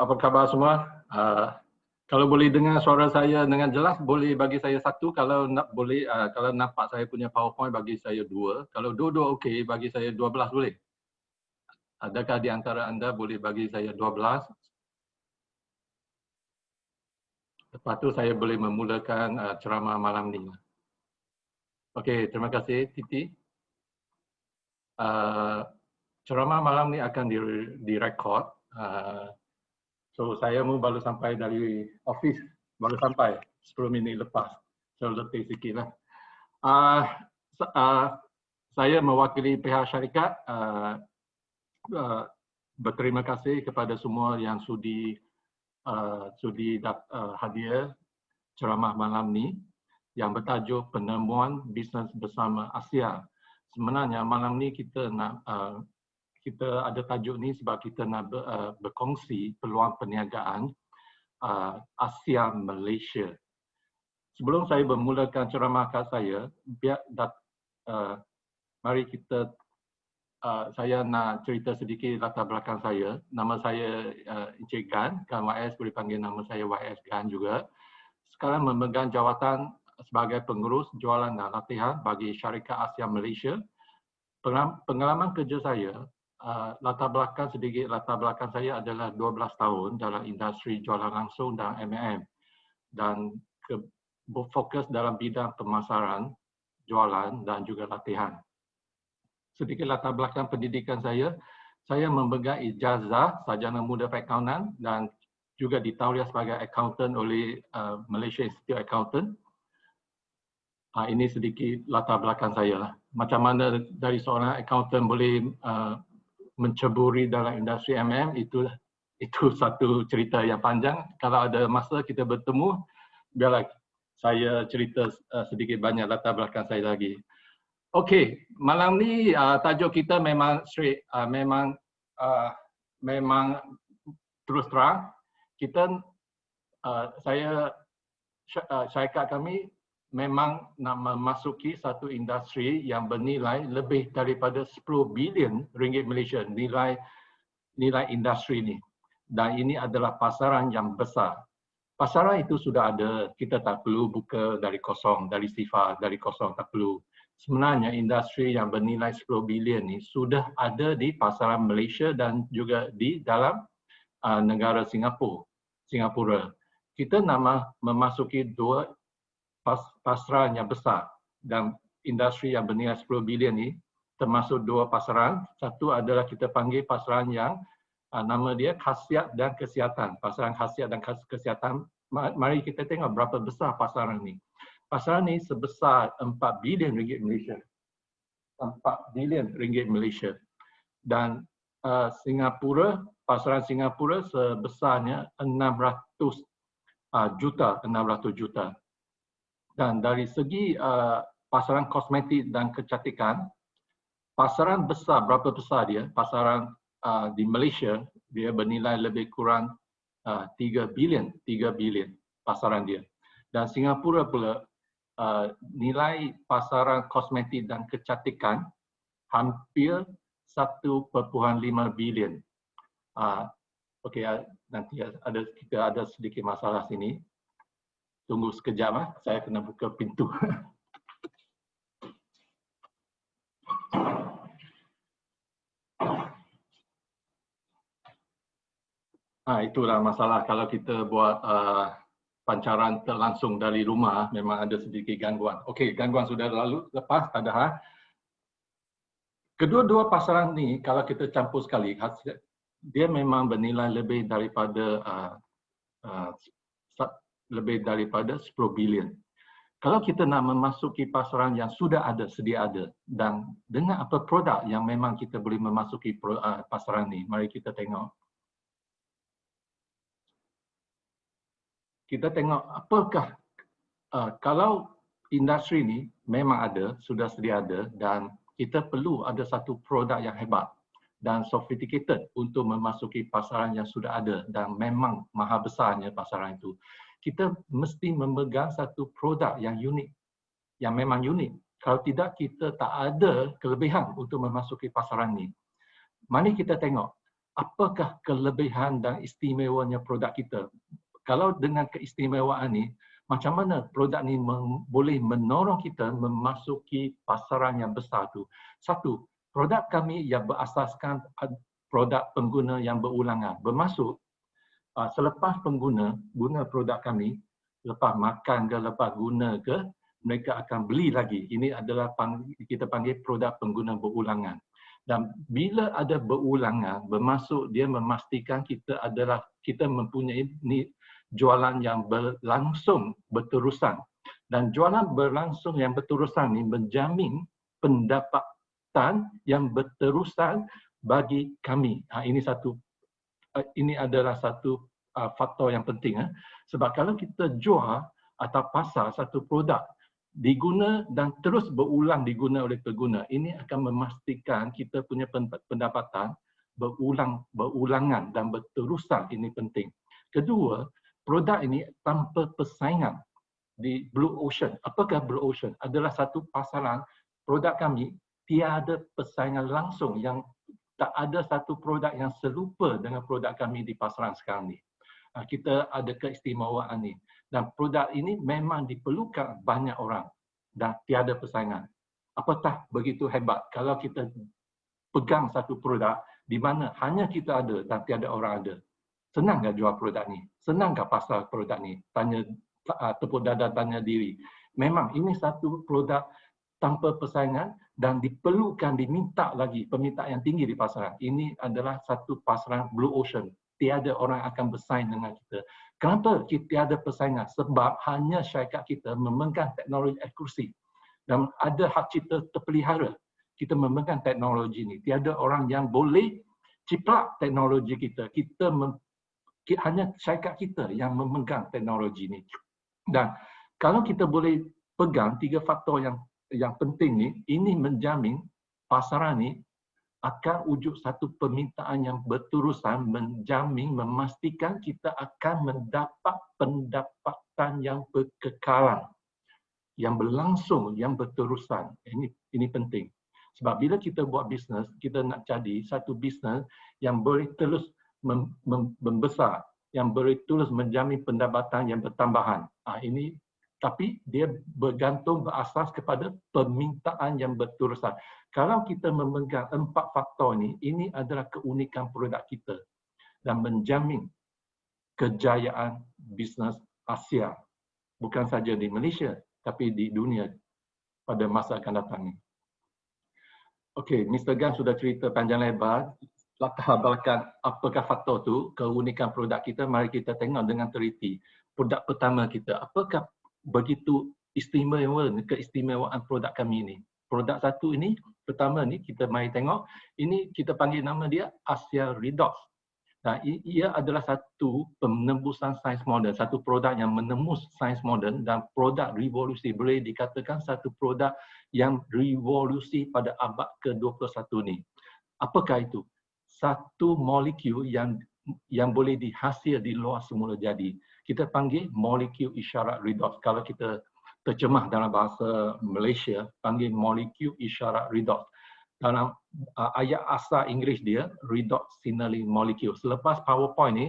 apa khabar semua? Kalau boleh dengar suara saya dengan jelas, boleh bagi saya 1. Kalau boleh, kalau nampak saya punya PowerPoint, bagi saya 2. Kalau dua-dua okey, bagi saya 12 boleh? Adakah di antara anda boleh bagi saya 12? Lepas tu saya boleh memulakan ceramah malam ni. Okey, terima kasih Titi. Ceramah malam ni akan direkod. So saya baru sampai dari office, baru sampai 10 minit lepas. So letih sikit lah. Saya mewakili pihak syarikat berterima kasih kepada semua yang sudi hadir ceramah malam ni yang bertajuk penemuan bisnes bersama Asia. Sebenarnya malam ni kita ada tajuk ni sebab kita nak berkongsi peluang perniagaan Asia Malaysia. Sebelum saya bermulakan ceramah saya, mari kita saya nak cerita sedikit latar belakang saya. Nama saya Encik Gan YS, boleh panggil nama saya YS Gan juga. Sekarang memegang jawatan sebagai pengurus jualan dan latihan bagi syarikat Asia Malaysia. Pengalaman kerja saya, latar belakang saya adalah 12 tahun dalam industri jualan langsung dan M&M dan berfokus dalam bidang pemasaran, jualan dan juga latihan. Sedikit latar belakang pendidikan saya memegang ijazah sarjana muda perakaunan dan juga ditauliah sebagai accountant oleh Malaysia Institute Accountant. Ini sedikit latar belakang saya lah. Macam mana dari seorang accountant boleh menceburi dalam industri MM, itu satu cerita yang panjang. Kalau ada masa kita bertemu, biarlah saya cerita sedikit banyak latar belakang saya lagi. Okey, malam ni tajuk kita memang straight, memang terus terang. Syarikat kami memang nak memasuki satu industri yang bernilai lebih daripada 10 bilion ringgit Malaysia, nilai industri ini. Dan ini adalah pasaran yang besar. Pasaran itu sudah ada, kita tak perlu buka dari kosong, dari sifar, dari kosong, tak perlu. Sebenarnya industri yang bernilai 10 bilion ini sudah ada di pasaran Malaysia dan juga di dalam negara Singapura. Kita nak memasuki 2 pasaran yang besar, dan industri yang bernilai 10 bilion ini termasuk 2 pasaran. Satu adalah kita panggil pasaran yang nama dia khasiat dan kesihatan. Pasaran khasiat dan kesihatan, mari kita tengok berapa besar pasaran ini. Pasaran ini sebesar 4 bilion ringgit Malaysia. 4 bilion ringgit Malaysia. Dan Singapura, pasaran Singapura sebesarnya 600 juta. Dan dari segi pasaran kosmetik dan kecantikan, pasaran besar, berapa besar dia? Pasaran di Malaysia, dia bernilai lebih kurang 3 bilion pasaran dia. Dan Singapura pula, nilai pasaran kosmetik dan kecantikan hampir 1.5 bilion. Okey, nanti kita ada sedikit masalah sini. Tunggu sekejap, saya kena buka pintu. Itulah masalah kalau kita buat pancaran langsung dari rumah, memang ada sedikit gangguan. Okey, gangguan sudah lalu, lepas, tak ada hal. Kedua-dua pasaran ni, kalau kita campur sekali, dia memang bernilai lebih daripada 10 bilion. Kalau kita nak memasuki pasaran yang sudah ada, sedia ada, dan dengan apa produk yang memang kita boleh memasuki pasaran ni, mari kita tengok. Kita tengok apakah, kalau industri ni memang ada, sudah sedia ada, dan kita perlu ada satu produk yang hebat dan sophisticated untuk memasuki pasaran yang sudah ada dan memang maha besarnya pasaran itu. Kita mesti memegang satu produk yang unik, yang memang unik. Kalau tidak, kita tak ada kelebihan untuk memasuki pasaran ini. Mari kita tengok apakah kelebihan dan istimewanya produk kita. Kalau dengan keistimewaan ni, macam mana produk ni boleh menolong kita memasuki pasaran yang besar tu. Satu, produk kami yang berasaskan produk pengguna yang berulangan. Bermaksud, selepas pengguna guna produk kami, lepas makan ke, lepas guna ke, mereka akan beli lagi. Ini adalah kita panggil produk pengguna berulangan. Dan bila ada berulangan, bermaksud dia memastikan kita mempunyai jualan yang berlangsung berterusan. Dan jualan berlangsung yang berterusan ini menjamin pendapatan yang berterusan bagi kami. Ini adalah satu faktor yang penting. Sebab kalau kita jual atau pasar satu produk diguna dan terus berulang diguna oleh pengguna, ini akan memastikan kita punya pendapatan berulangan dan berterusan. Ini penting. Kedua, produk ini tanpa persaingan di Blue Ocean. Apakah Blue Ocean? Adalah satu pasaran produk kami tiada persaingan langsung, yang tak ada satu produk yang serupa dengan produk kami di pasaran sekarang ni. Kita ada keistimewaan ni. Dan produk ini memang diperlukan banyak orang dan tiada persaingan. Apatah begitu hebat kalau kita pegang satu produk di mana hanya kita ada dan tiada orang ada. Senang tak jual produk ni? Senang tak pasar produk ni? Tepuk dada tanya diri. Memang ini satu produk tanpa persaingan dan diperlukan, diminta lagi permintaan yang tinggi di pasaran. Ini adalah satu pasaran Blue Ocean. Tiada orang akan bersaing dengan kita. Kenapa kita tiada persaingan? Sebab hanya syarikat kita memegang teknologi eksklusif dan ada hak cipta terpelihara. Kita memegang teknologi ini. Tiada orang yang boleh ciplak teknologi kita. Hanya syarikat kita yang memegang teknologi ini. Dan kalau kita boleh pegang tiga faktor yang penting ni, ini menjamin pasaran ni akan wujud satu permintaan yang berterusan, menjamin, memastikan kita akan mendapat pendapatan yang berkekalan, yang berlangsung, yang berterusan. Ini penting. Sebab bila kita buat bisnes, kita nak jadi satu bisnes yang boleh terus membesar, yang boleh terus menjamin pendapatan yang bertambahan. Tapi dia bergantung berasas kepada permintaan yang berterusan. Kalau kita memegang 4 faktor ini adalah keunikan produk kita dan menjamin kejayaan bisnes Asia. Bukan saja di Malaysia, tapi di dunia pada masa akan datang ni. Okey, Mr. Gan sudah cerita panjang lebar latar belakang apakah faktor tu, keunikan produk kita. Mari kita tengok dengan teliti. Produk pertama kita, apakah begitu istimewa, keistimewaan produk kami ini. Produk satu ini, pertama ni kita mari tengok, ini kita panggil nama dia Asia Redox. Nah, ia adalah satu penembusan sains moden, satu produk yang menembus sains moden dan produk revolusi. Boleh dikatakan satu produk yang revolusi pada abad ke-21 ni. Apakah itu? Satu molekul yang boleh dihasil di luar semula jadi. Kita panggil molekul isyarat redox. Kalau kita terjemah dalam bahasa Malaysia, panggil molekul isyarat redox. Dalam ayat asal Inggeris dia, redox signaling molecule. Selepas PowerPoint ni,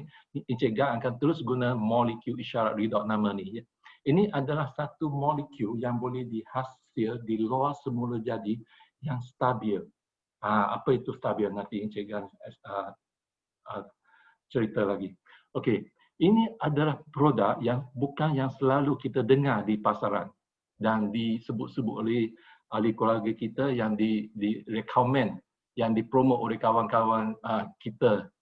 Encik Gan akan terus guna molekul isyarat redox nama ni. Ini adalah satu molekul yang boleh dihasil di luar semula jadi yang stabil. Apa itu stabil? Nanti Encik Gan cerita lagi. Okey, ini adalah produk yang bukan yang selalu kita dengar di pasaran dan disebut-sebut oleh ahli keluarga kita, yang di-recommend, yang dipromot oleh kawan-kawan kita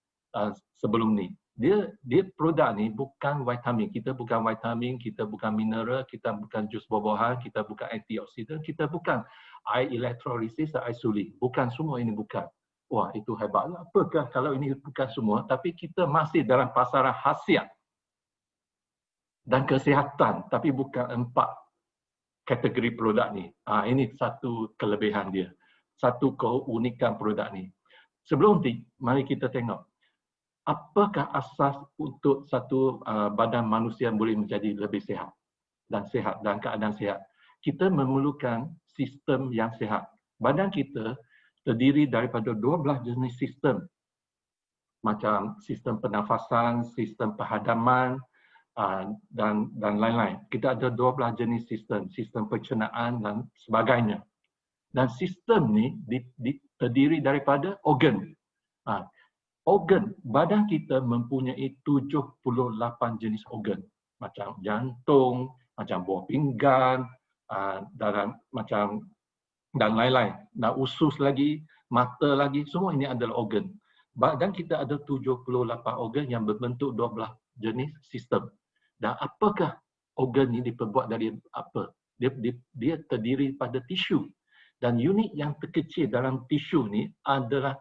sebelum ni. Dia produk ni bukan vitamin. Kita bukan vitamin, kita bukan mineral, kita bukan jus buah-buahan, kita bukan antioksidan, kita bukan air elektrolisis, air suli. Bukan semua ini, bukan. Wah, itu hebatlah. Apakah kalau ini bukan semua, tapi kita masih dalam pasaran khasiat dan kesihatan, tapi bukan 4 kategori produk ni. Ini satu kelebihan dia. Satu keunikan produk ni. Sebelum ni, mari kita tengok. Apakah asas untuk satu badan manusia boleh menjadi lebih sihat dan keadaan sihat? Kita memerlukan sistem yang sihat. Badan kita terdiri daripada 12 jenis sistem macam sistem pernafasan, sistem penghadaman dan lain-lain. Kita ada 12 jenis sistem pencernaan dan sebagainya. Dan sistem ni terdiri daripada organ. Organ, badan kita mempunyai 78 jenis organ. Macam jantung, macam buah pinggan, dan lain-lain. Dan usus lagi, mata lagi, semua ini adalah organ. Badan kita ada 78 organ yang berbentuk 12 jenis sistem. Dan apakah organ ini diperbuat dari apa? Dia terdiri pada tisu. Dan unit yang terkecil dalam tisu ni adalah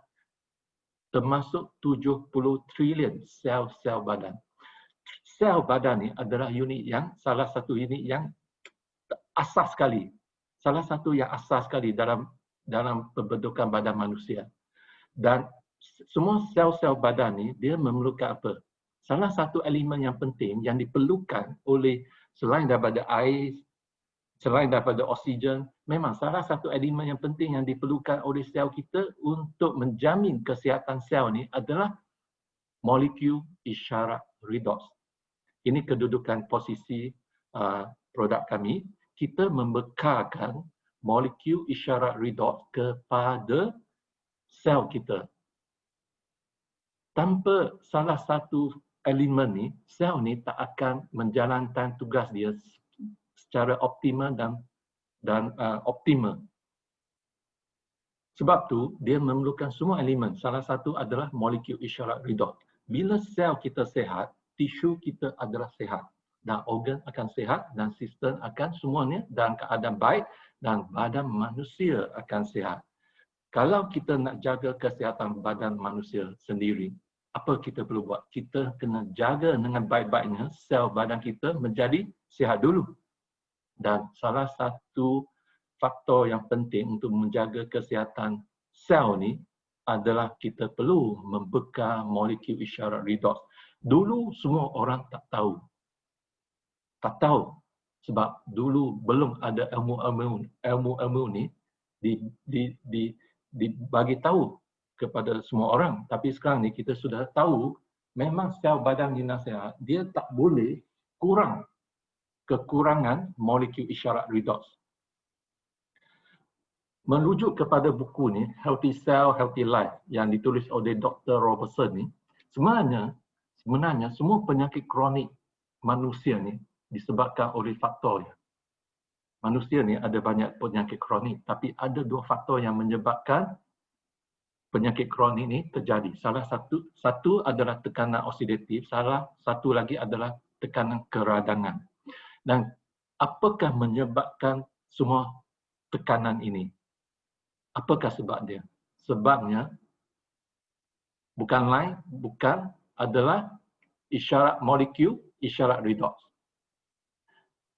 termasuk 70 trilion sel-sel badan. Sel badan ni adalah unit yang salah satu unit yang asas sekali. Salah satu yang asas sekali dalam pembentukan badan manusia. Dan semua sel-sel badan ni dia memerlukan apa? Salah satu elemen yang penting yang diperlukan oleh selain daripada air, selain daripada oksigen, memang salah satu elemen yang penting yang diperlukan oleh sel kita untuk menjamin kesihatan sel ni adalah molekul isyarat redox. Ini kedudukan posisi produk kami. Kita membekalkan molekul isyarat redox kepada sel kita. Tanpa salah satu elemen ni, sel ni tak akan menjalankan tugas dia secara optimal dan optimal. Sebab tu dia memerlukan semua elemen. Salah satu adalah molekul isyarat redox. Bila sel kita sehat, tisu kita adalah sehat dan organ akan sehat dan sistem akan semuanya dalam keadaan baik dan badan manusia akan sehat. Kalau kita nak jaga kesihatan badan manusia sendiri, apa kita perlu buat? Kita kena jaga dengan baik-baiknya sel badan kita menjadi sihat dulu. Dan salah satu faktor yang penting untuk menjaga kesihatan sel ni adalah kita perlu membekal molekul isyarat redox. Dulu semua orang tak tahu. Tak tahu sebab dulu belum ada ilmu ni dibagi tahu kepada semua orang. Tapi sekarang ni kita sudah tahu memang sel badan dinasihat dia tak boleh kekurangan molekul isyarat redox. Merujuk kepada buku ni, Healthy Cell, Healthy Life yang ditulis oleh Dr. Robertson ni, sebenarnya semua penyakit kronik manusia ni disebabkan oleh faktor dia. Manusia ni ada banyak penyakit kronik, tapi ada dua faktor yang menyebabkan penyakit kronik ni terjadi. Salah satu adalah tekanan oksidatif, salah satu lagi adalah tekanan keradangan. Dan apakah menyebabkan semua tekanan ini? Apakah sebab dia? Sebabnya bukan adalah molekul isyarat redox.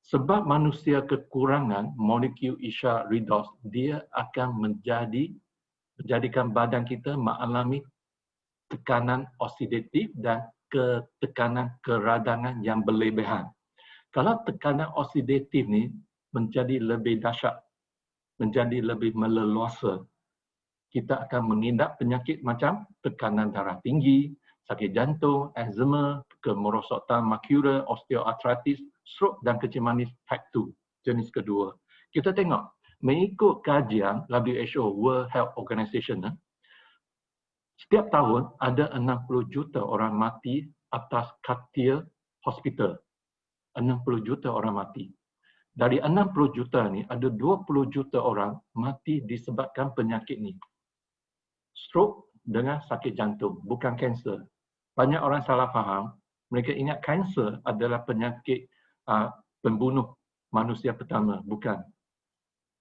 Sebab manusia kekurangan molekul isyarat redox, dia akan menjadikan badan kita mengalami tekanan oksidatif dan tekanan keradangan yang berlebihan. Kalau tekanan oksidatif ni menjadi lebih dahsyat, menjadi lebih meleluasa, kita akan mengidap penyakit macam tekanan darah tinggi, sakit jantung, eczema, kemerosotan makula, osteoartritis, stroke dan kencing manis type 2, jenis kedua. Kita tengok, mengikut kajian WHO, World Health Organization, setiap tahun ada 60 juta orang mati atas katil hospital. 60 juta orang mati. Dari 60 juta ni, ada 20 juta orang mati disebabkan penyakit ni. Stroke dengan sakit jantung, bukan kanser. Banyak orang salah faham, mereka ingat kanser adalah penyakit pembunuh manusia pertama. Bukan.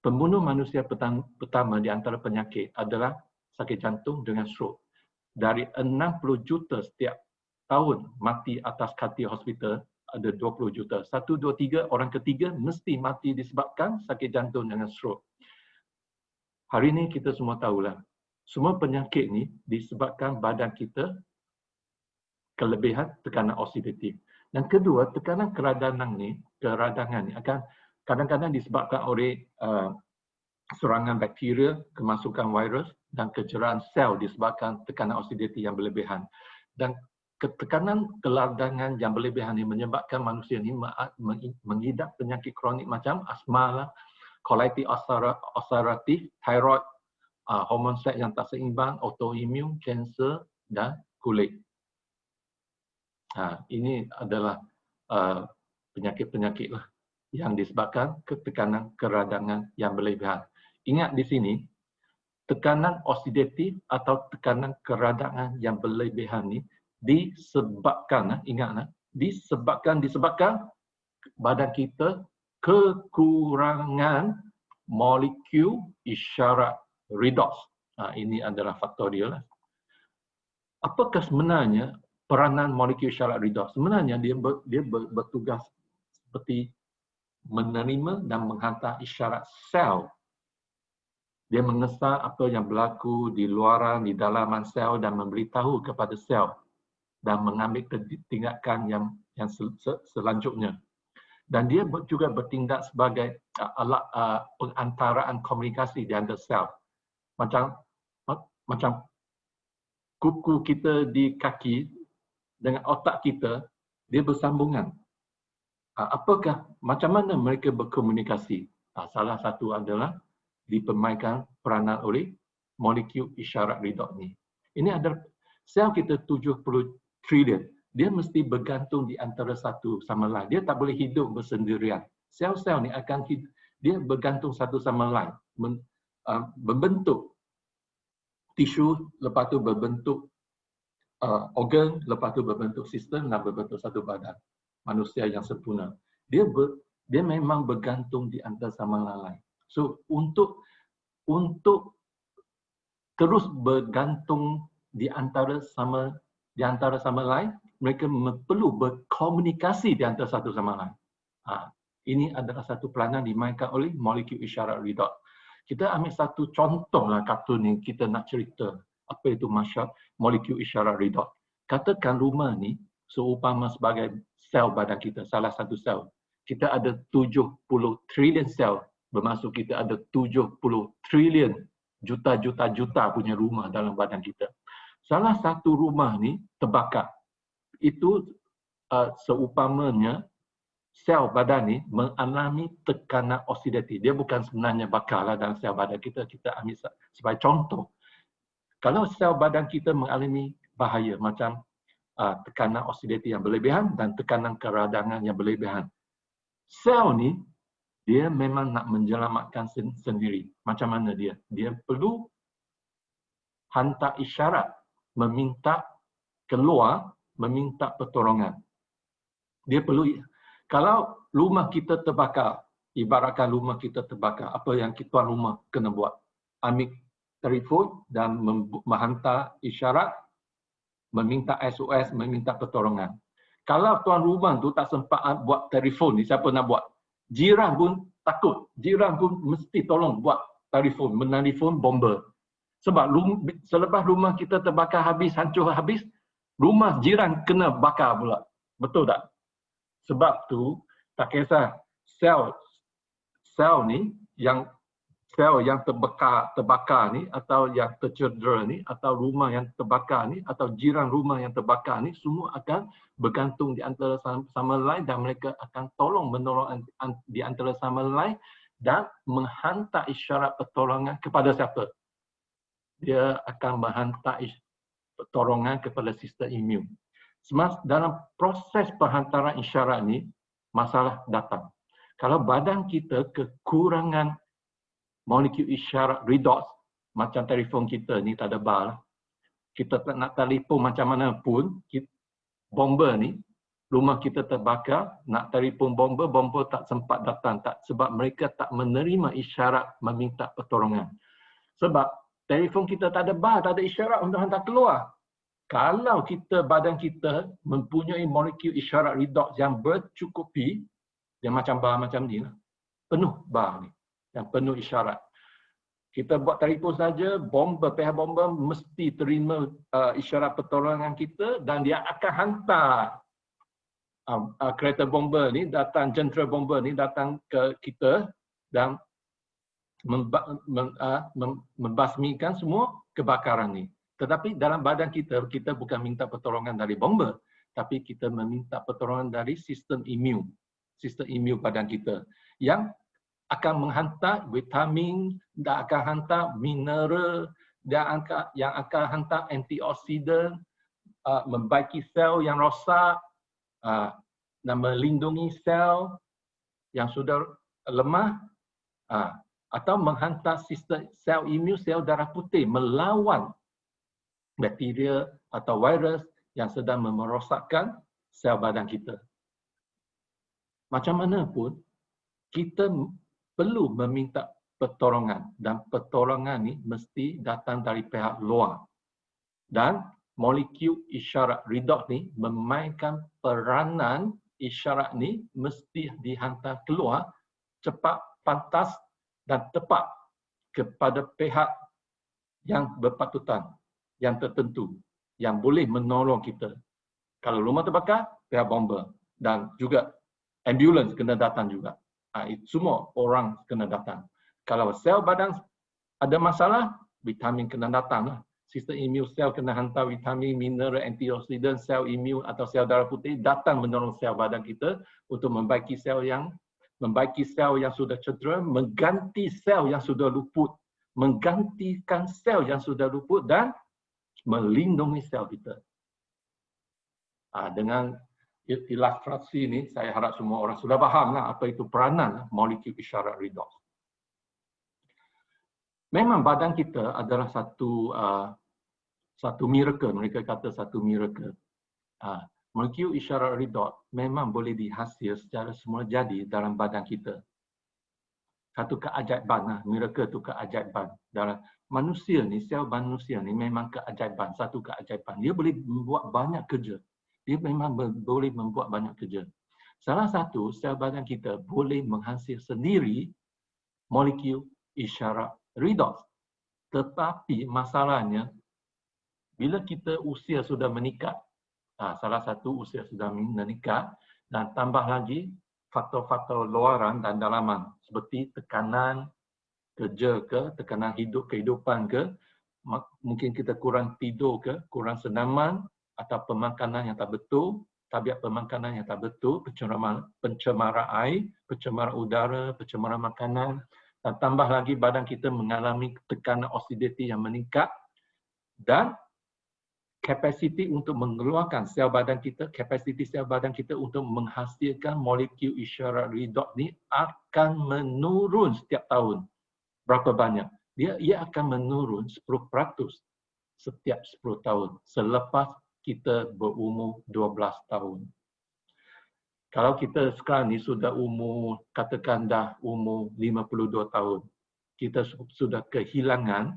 Pembunuh manusia pertama di antara penyakit adalah sakit jantung dengan stroke. Dari 60 juta setiap tahun mati atas katil hospital, ada 20 juta. 1, 2, 3, orang ketiga mesti mati disebabkan sakit jantung dengan stroke. Hari ini kita semua tahulah, semua penyakit ni disebabkan badan kita kelebihan tekanan oksidatif. Dan kedua, tekanan keradangan ni akan kadang-kadang disebabkan oleh serangan bakteria, kemasukan virus dan kecerahan sel disebabkan tekanan oksidatif yang berlebihan. Dan ketekanan keladangan yang berlebihan ini menyebabkan manusia ini mengidap penyakit kronik macam asma, colitis ulceratif, thyroid, hormon seks yang tak seimbang, autoimun, kanser dan kulit. Ini adalah penyakit-penyakit yang disebabkan ketekanan keradangan yang berlebihan. Ingat di sini, tekanan oksidatif atau tekanan keradangan yang berlebihan ini disebabkan, disebabkan badan kita kekurangan molekul isyarat redox. Ini adalah faktor dia. Apakah sebenarnya peranan molekul isyarat redox? Sebenarnya dia bertugas seperti menerima dan menghantar isyarat sel. Dia mengesah apa yang berlaku di luaran, di dalaman sel dan memberitahu kepada sel dan mengambil tindakan yang selanjutnya. Dan dia juga bertindak sebagai alat pengantaraan komunikasi di antara sel. Macam kuku kita di kaki dengan otak kita, dia bersambungan. Macam mana mereka berkomunikasi? Salah satu adalah dipermainkan peranan oleh molekul isyarat redox ni. Ini adalah sel kita 70 trilion. Dia mesti bergantung di antara satu sama lain. Dia tak boleh hidup bersendirian. Sel-sel ni akan dia bergantung satu sama lain. Membentuk tisu, lepas tu berbentuk organ, lepas tu berbentuk sistem dan berbentuk satu badan manusia yang sempurna. Dia memang bergantung di antara sama lain. So untuk terus bergantung di antara sama lain, mereka perlu berkomunikasi di antara satu sama lain. Ini adalah satu peranan dimainkan oleh molekul isyarat redox. Kita ambil satu contohlah kartun yang kita nak cerita apa itu molekul isyarat redox. Katakan rumah ni seumpama sebagai sel badan kita, salah satu sel. Kita ada 70 trilion sel. Bermaksud kita ada 70 trilion juta punya rumah dalam badan kita. Salah satu rumah ni terbakar. Itu seumpamanya sel badan ni mengalami tekanan oksidatif. Dia bukan sebenarnya bakarlah dalam sel badan kita. Kita ambil sebagai contoh. Kalau sel badan kita mengalami bahaya macam tekanan oksidatif yang berlebihan dan tekanan keradangan yang berlebihan. Sel ni dia memang nak menyelamatkan sendiri. Macam mana dia? Dia perlu hantar isyarat, meminta keluar, meminta pertolongan. Dia perlu, kalau rumah kita terbakar, ibaratkan rumah kita terbakar, apa yang tuan rumah kena buat? Ambil telefon dan menghantar isyarat, meminta SOS, meminta pertolongan. Kalau tuan rumah tu tak sempat buat telefon ni, siapa nak buat? Jiran pun takut. Jiran pun mesti tolong buat telefon, menelefon bomber. Sebab selepas rumah kita terbakar habis, hancur habis, rumah jiran kena bakar pula. Betul tak? Sebab tu tak kisah sel ni sel yang terbakar ni atau yang tercedera ni atau rumah yang terbakar ni atau jiran rumah yang terbakar ni semua akan bergantung di antara sama lain dan mereka akan menolong di antara sama lain dan menghantar isyarat pertolongan kepada siapa? Dia akan menghantar pertolongan kepada sistem imun. Dalam proses penghantaran isyarat ni masalah datang. Kalau badan kita kekurangan molekul isyarat redox, macam telefon kita ni tak ada bar. Kita tak nak telefon macam mana pun, bomber ni, rumah kita terbakar, nak telefon bomber tak sempat datang. Sebab mereka tak menerima isyarat meminta pertolongan. Sebab telefon kita tak ada bar, tak ada isyarat untuk hantar keluar. Kalau badan kita mempunyai molekul isyarat redox yang bercukupi, dia macam bar macam ni lah. Penuh bar ni. Yang penuh isyarat. Kita buat telefon saja, pihak bomber mesti terima isyarat pertolongan kita dan dia akan hantar kereta bomber ni datang, jentera bomber ni datang ke kita dan membasmikan semua kebakaran ni. Tetapi dalam badan kita, kita bukan minta pertolongan dari bomba, tapi kita meminta pertolongan dari sistem imun badan kita yang akan menghantar vitamin, dan akan hantar mineral, dan yang akan hantar antioksidan, membaiki sel yang rosak, dan melindungi sel yang sudah lemah, atau menghantar sistem sel imun, sel darah putih melawan bakteria atau virus yang sedang merosakkan sel badan kita. Macam mana pun, kita perlu meminta pertolongan, dan pertolongan ni mesti datang dari pihak luar. Dan molekul isyarat redox ni memainkan peranan, isyarat ni mesti dihantar keluar cepat, pantas dan tepat kepada pihak yang berpatutan, yang tertentu, yang boleh menolong kita. Kalau rumah terbakar, pihak bomba, dan juga ambulans kena datang juga. Semua orang kena datang. Kalau sel badan ada masalah, vitamin kena datang. Sistem imun sel kena hantar vitamin, mineral, antioksidan, sel imun atau sel darah putih datang menolong sel badan kita untuk membaiki sel yang sudah cedera, mengganti sel yang sudah luput, menggantikan sel yang sudah luput dan melindungi sel kita. Dengan ilustrasi ini, saya harap semua orang sudah fahamlah apa itu peranan molekul isyarat redox. Memang badan kita adalah satu miracle, mereka kata satu miracle. Molekul isyarat redox memang boleh dihasil secara semula jadi dalam badan kita. Satu keajaiban, miracle itu keajaiban. Dalam manusia ni, sel manusia ni memang keajaiban, satu keajaiban. Dia boleh membuat banyak kerja. Dia memang boleh membuat banyak kerja. Salah satu, sel badan kita boleh menghasil sendiri molekul isyarat redox. Tetapi masalahnya, bila kita usia sudah meningkat, salah satu usia sudah meningkat, dan tambah lagi faktor-faktor luaran dan dalaman seperti tekanan kerja ke, tekanan kehidupan ke, mungkin kita kurang tidur ke, kurang senaman, atau pemakanan yang tak betul, tabiat pemakanan yang tak betul, pencemaran air, pencemaran udara, pencemaran makanan, dan tambah lagi badan kita mengalami tekanan oksidatif yang meningkat, dan kapasiti untuk mengeluarkan sel badan kita, kapasiti sel badan kita untuk menghasilkan molekul isyarat redox ni akan menurun setiap tahun. Berapa banyak? Ia akan menurun 10% setiap 10 tahun selepas kita berumur 12 tahun. Kalau kita sekarang ni sudah umur, katakan dah umur 52 tahun, kita sudah kehilangan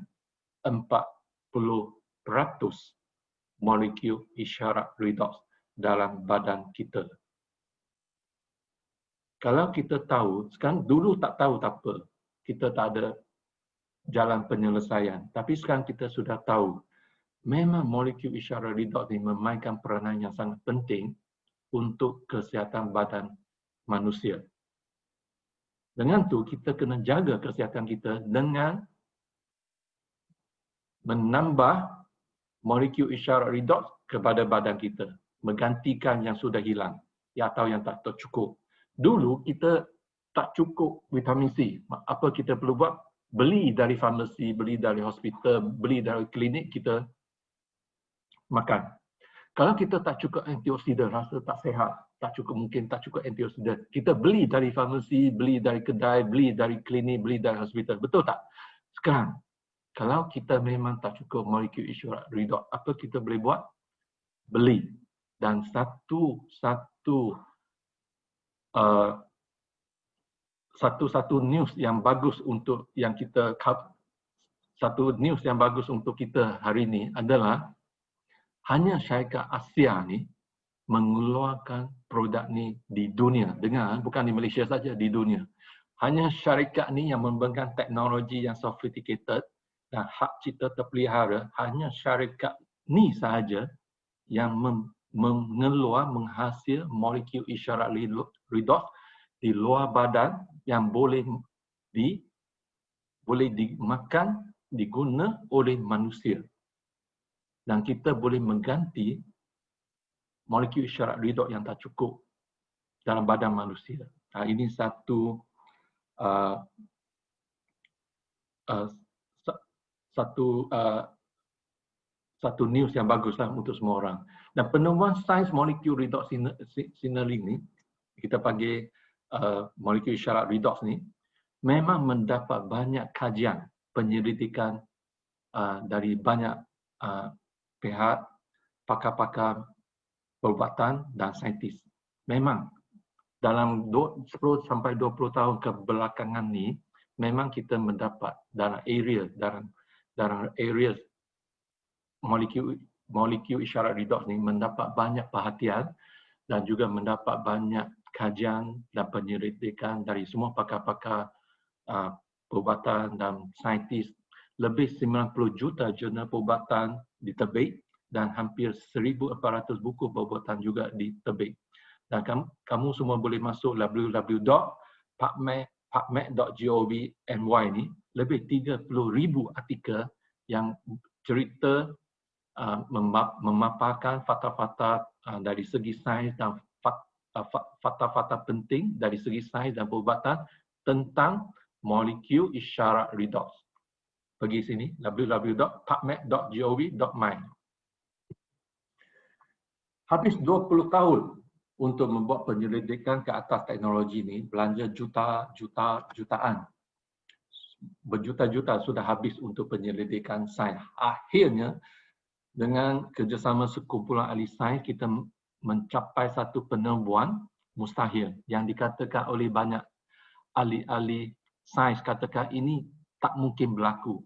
40% molekul isyarat redox dalam badan kita. Kalau kita tahu, sekarang dulu tak tahu tak apa, kita tak ada jalan penyelesaian. Tapi sekarang kita sudah tahu, memang molekul isyarat redox ini memainkan peranan yang sangat penting untuk kesihatan badan manusia. Dengan tu kita kena jaga kesihatan kita dengan menambah molekul isyarat redox kepada badan kita, menggantikan yang sudah hilang atau yang tak cukup. Dulu kita tak cukup vitamin C. Apa kita perlu buat? Beli dari farmasi, beli dari hospital, beli dari klinik, kita makan. Kalau kita tak cukup antioksidan, rasa tak sihat, mungkin tak cukup antioksidan, kita beli dari farmasi, beli dari kedai, beli dari klinik, beli dari hospital. Betul tak? Sekarang, kalau kita memang tak cukup molekul isyarat redox, apa kita boleh buat? Beli. Dan satu news yang bagus untuk kita hari ini adalah hanya syarikat Asia ni mengeluarkan produk ni di dunia. Dengar, bukan di Malaysia saja, di dunia. Hanya syarikat ni yang memegang teknologi yang sophisticated dan hak cipta terpelihara, hanya syarikat ni sahaja yang menghasil molekul isyarat redox di luar badan yang boleh dimakan, diguna oleh manusia. dan kita boleh mengganti molekul isyarat redox yang tak cukup dalam badan manusia. Ini satu satu news yang baguslah untuk semua orang. Dan penemuan sains molekul redox signaling ni, kita panggil molekul isyarat redox ni, memang mendapat banyak kajian penyelidikan dari banyak pihak, pakar-pakar perubatan dan saintis. Memang dalam 10 sampai 20 tahun kebelakangan ni, memang kita mendapat dalam area molekul isyarat redox ni mendapat banyak perhatian dan juga mendapat banyak kajian dan penyelidikan dari semua pakar-pakar perubatan dan saintis. Lebih 90 juta jurnal perubatan diterbit dan hampir 1,400 buku perubatan juga diterbit. Dan kamu semua boleh masuk www.pubmed.gov.my ni, lebih 30,000 artikel yang cerita memaparkan fakta-fakta dari segi sains dan fakta-fakta penting dari segi sains dan perubatan tentang molekul isyarat redox. Pergi sini, www.pubmed.gov.my. Habis 20 tahun untuk membuat penyelidikan ke atas teknologi ini, belanja jutaan. Berjuta-juta sudah habis untuk penyelidikan sains. Akhirnya, dengan kerjasama sekumpulan ahli sains, kita mencapai satu penemuan mustahil yang dikatakan oleh banyak ahli-ahli sains, katakan ini tak mungkin berlaku.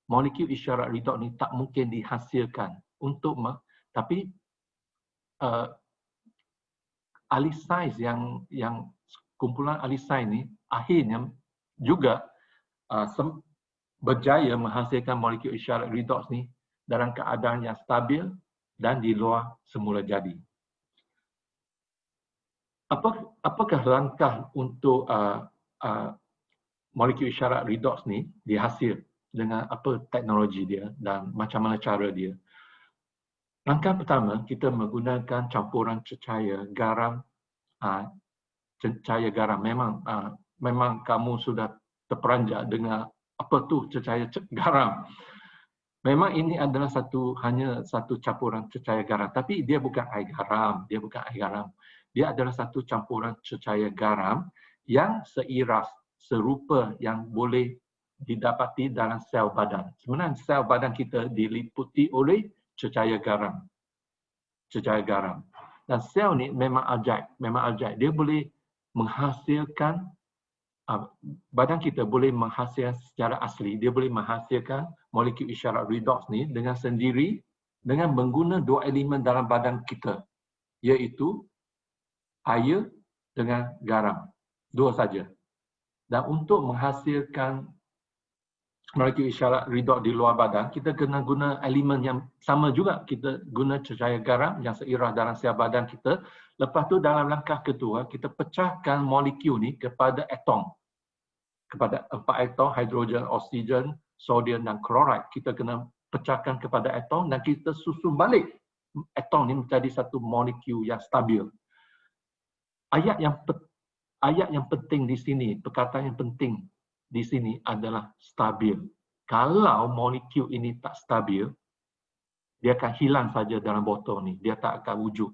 Molekul isyarat redox ni tak mungkin dihasilkan tapi ahli sains yang kumpulan ahli sains ni akhirnya juga berjaya menghasilkan molekul isyarat redox ni dalam keadaan yang stabil dan di luar semula jadi. Apakah langkah untuk molekul isyarat redox ni dihasil dengan apa teknologi dia dan macam mana cara dia? Langkah pertama, kita menggunakan campuran cecair garam. Cecair garam memang kamu sudah terperanjat dengan apa tu cecair garam. Memang ini adalah hanya satu campuran cecair garam, tapi dia bukan air garam, Dia adalah satu campuran cecair garam yang seiras, serupa yang boleh didapati dalam sel badan. Sebenarnya sel badan kita diliputi oleh cecair garam. Dan sel ni memang ajaib. Dia boleh menghasilkan, badan kita boleh menghasilkan secara asli, dia boleh menghasilkan molekul isyarat redox ni dengan sendiri dengan mengguna dua elemen dalam badan kita, iaitu air dengan garam. Dua saja. Dan untuk menghasilkan molekul isyarat redox di luar badan, kita kena guna elemen yang sama juga. Kita guna cecair garam yang seiras dalam sel badan kita. Lepas tu dalam langkah kedua, kita pecahkan molekul ni kepada atom. Kepada 4 atom, hidrogen, oksigen, sodium dan klorid. Kita kena pecahkan kepada atom dan kita susun balik atom ni menjadi satu molekul yang stabil. Ayat yang penting di sini, perkataan yang penting di sini adalah stabil. Kalau molekul ini tak stabil, dia akan hilang saja dalam botol ni. Dia tak akan wujud.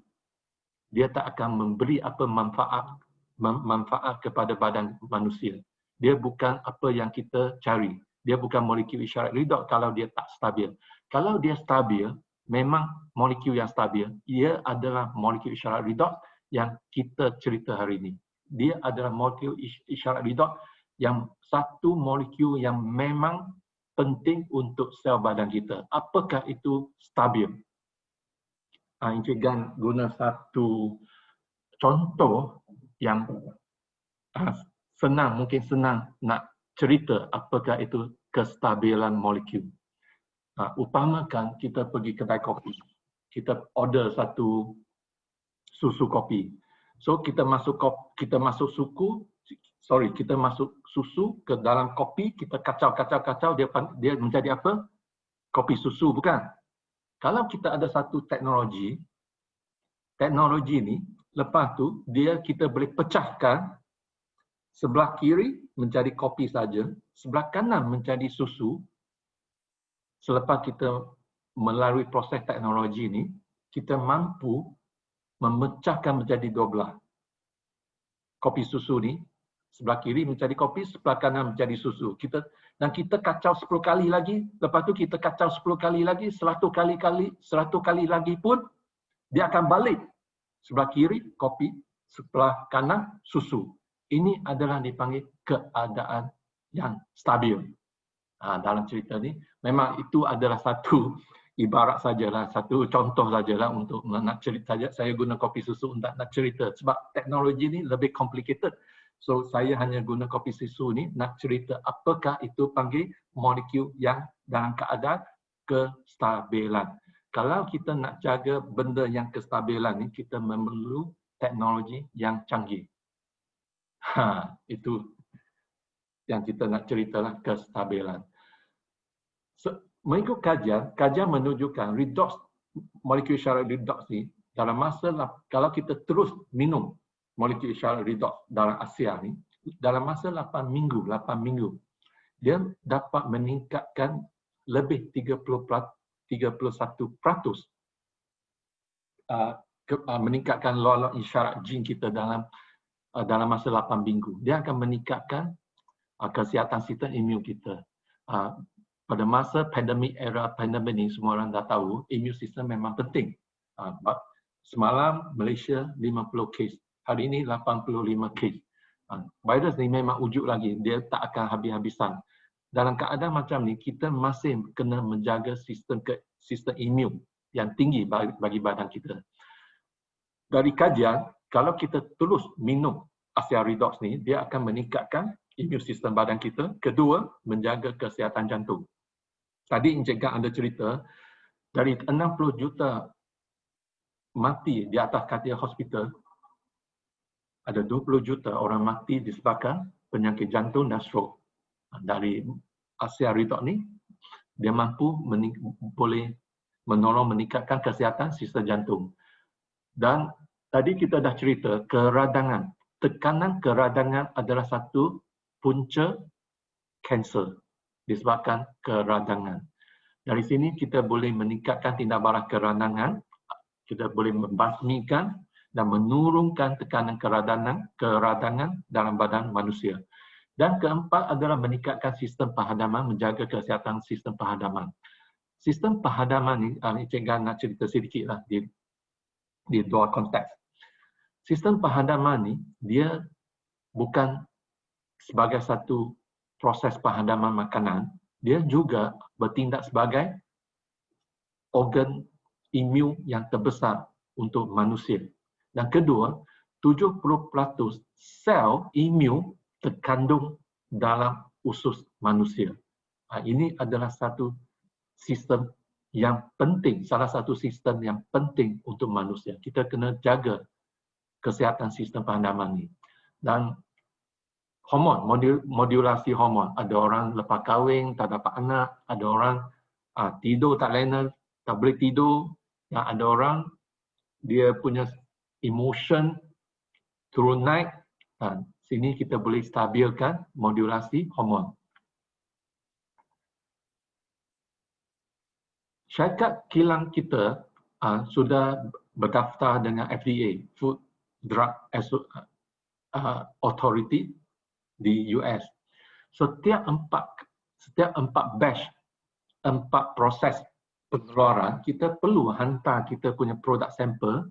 Dia tak akan memberi apa manfaat kepada badan manusia. Dia bukan apa yang kita cari. Dia bukan molekul isyarat redox kalau dia tak stabil. Kalau dia stabil, memang molekul yang stabil, ia adalah molekul isyarat redox yang kita cerita hari ini. Dia adalah molekul isyarat redox yang satu molekul yang memang penting untuk sel badan kita. Apakah itu stabil? Encik Gan guna satu contoh yang mungkin senang nak cerita apakah itu kestabilan molekul. Umpamakan kita pergi kedai kopi. Kita order satu susu kopi. So kita masuk susu ke dalam kopi, kita kacau, dia menjadi apa? Kopi susu, bukan? Kalau kita ada satu teknologi ni, lepas tu kita boleh pecahkan sebelah kiri menjadi kopi saja, sebelah kanan menjadi susu. Selepas kita melalui proses teknologi ini, kita mampu memecahkan menjadi 12. Kopi susu ni, sebelah kiri menjadi kopi, sebelah kanan menjadi susu. Kita kacau 10 kali lagi, lepas tu kita kacau 10 kali lagi, 100 kali lagi pun dia akan balik. Sebelah kiri kopi, sebelah kanan susu. Ini adalah dipanggil keadaan yang stabil. Dalam cerita ni, memang itu adalah satu ibarat sajalah, satu contoh sajalah untuk nak cerita saja. Saya guna kopi susu untuk nak cerita sebab teknologi ni lebih complicated. So saya hanya guna kopi susu ni nak cerita apakah itu panggil molekul yang dalam keadaan kestabilan. Kalau kita nak jaga benda yang kestabilan ni, kita memerlukan teknologi yang canggih. Itu yang kita nak ceritalah, kestabilan. Mengikut kajian menunjukkan redox, molekul isyarat redox ni dalam masa, kalau kita terus minum molekul isyarat redox dalam Asia ni, dalam masa 8 minggu, dia dapat meningkatkan lebih 31% meningkatkan lolak isyarat jin kita dalam masa 8 minggu. Dia akan meningkatkan kesihatan sistem imun kita. Pada masa era pandemik ni, semua orang dah tahu imun sistem memang penting. Semalam Malaysia 50 kes, hari ini 85 kes. Virus ni memang wujud lagi, dia tak akan habis-habisan. Dalam keadaan macam ni, kita masih kena menjaga sistem imun yang tinggi bagi badan kita. Dari kajian, kalau kita terus minum Asia Redox ni, dia akan meningkatkan imun sistem badan kita. Kedua, menjaga kesihatan jantung. Tadi Encik Gan ada cerita, dari 60 juta mati di atas katil hospital, ada 20 juta orang mati disebabkan penyakit jantung dan stroke. Dari Asia Redox ni, dia mampu boleh menolong meningkatkan kesihatan sistem jantung. Dan tadi kita dah cerita, keradangan. Tekanan keradangan adalah satu punca kanser disebabkan keradangan. Dari sini kita boleh meningkatkan tindak balas keradangan, kita boleh membasmikan dan menurunkan tekanan keradangan dalam badan manusia. Dan keempat adalah meningkatkan sistem penghadaman, menjaga kesihatan sistem penghadaman. Sistem penghadaman ni, Encik Gan nak cerita sedikit lah di dua konteks. Sistem penghadaman ni, dia bukan sebagai satu proses penghadaman makanan, dia juga bertindak sebagai organ imun yang terbesar untuk manusia. Dan kedua, 70% sel imun terkandung dalam usus manusia. Ini adalah satu sistem yang penting, salah satu sistem yang penting untuk manusia. Kita kena jaga kesihatan sistem penghadaman ini. Dan hormon, modulasi hormon. Ada orang lepas kahwin, tak dapat anak. Ada orang tidur tak lena, tak boleh tidur. Ada orang, dia punya emotion turun naik. Sini kita boleh stabilkan modulasi hormon. Syarikat kilang kita sudah berdaftar dengan FDA, Food Drug Authority di US. Setiap empat batch, 4 proses pengeluaran, kita perlu hantar kita punya produk sampel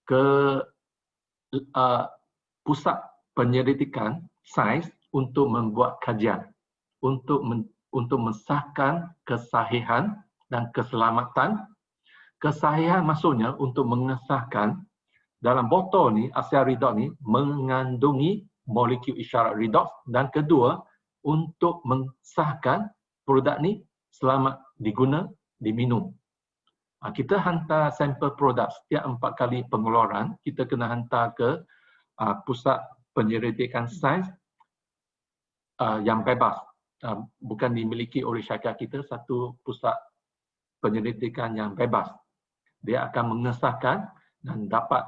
ke pusat penyelidikan sains untuk membuat kajian, untuk mensahkan kesahihan dan keselamatan. Kesahihan maksudnya untuk mengesahkan dalam botol ni, Asia Redox ni mengandungi molekul isyarat redox, dan kedua untuk mensahkan produk ni selamat diguna, diminum. Kita hantar sampel produk setiap 4 kali pengeluaran, kita kena hantar ke pusat penyelidikan sains yang bebas, bukan dimiliki oleh syarikat kita, satu pusat penyelidikan yang bebas. Dia akan mengesahkan dan dapat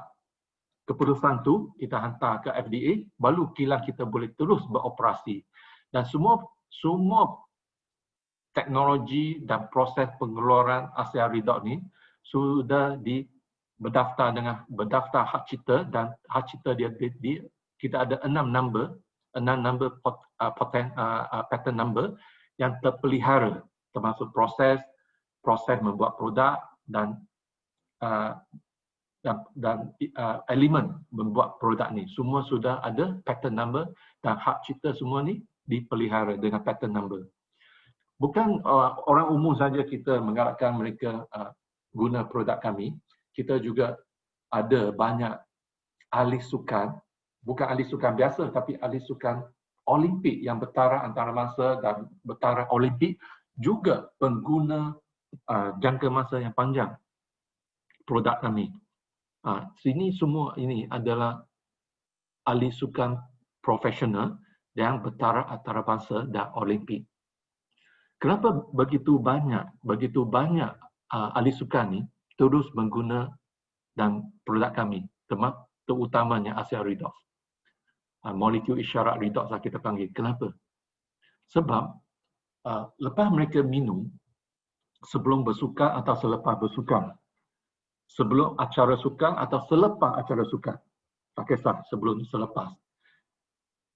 keputusan tu kita hantar ke FDA, baru kilang kita boleh terus beroperasi. Dan semua teknologi dan proses pengeluaran Asia Redox ni sudah berdaftar hak cipta, dan hak cipta dia kita ada 6 number patent number yang terpelihara, termasuk proses membuat produk dan elemen membuat produk ni. Semua sudah ada patent number dan hak cipta semua ni dipelihara dengan patent number. Bukan orang umum saja kita menggalakkan mereka guna produk kami. Kita juga ada banyak ahli sukan, bukan ahli sukan biasa tapi ahli sukan Olimpik yang bertaraf antarabangsa dan bertaraf Olimpik, juga pengguna jangka masa yang panjang produk kami. Sini semua ini adalah ahli sukan profesional yang bertaraf antarabangsa dan Olimpik. Kenapa begitu banyak ahli sukan ni terus mengguna dan produk kami, terutamanya Asia Redox, molekul isyarat redox lah kita panggil. Kenapa? Sebab lepas mereka minum, sebelum bersukan atau selepas bersukan, sebelum acara sukan atau selepas acara sukan, tak kisah sebelum selepas,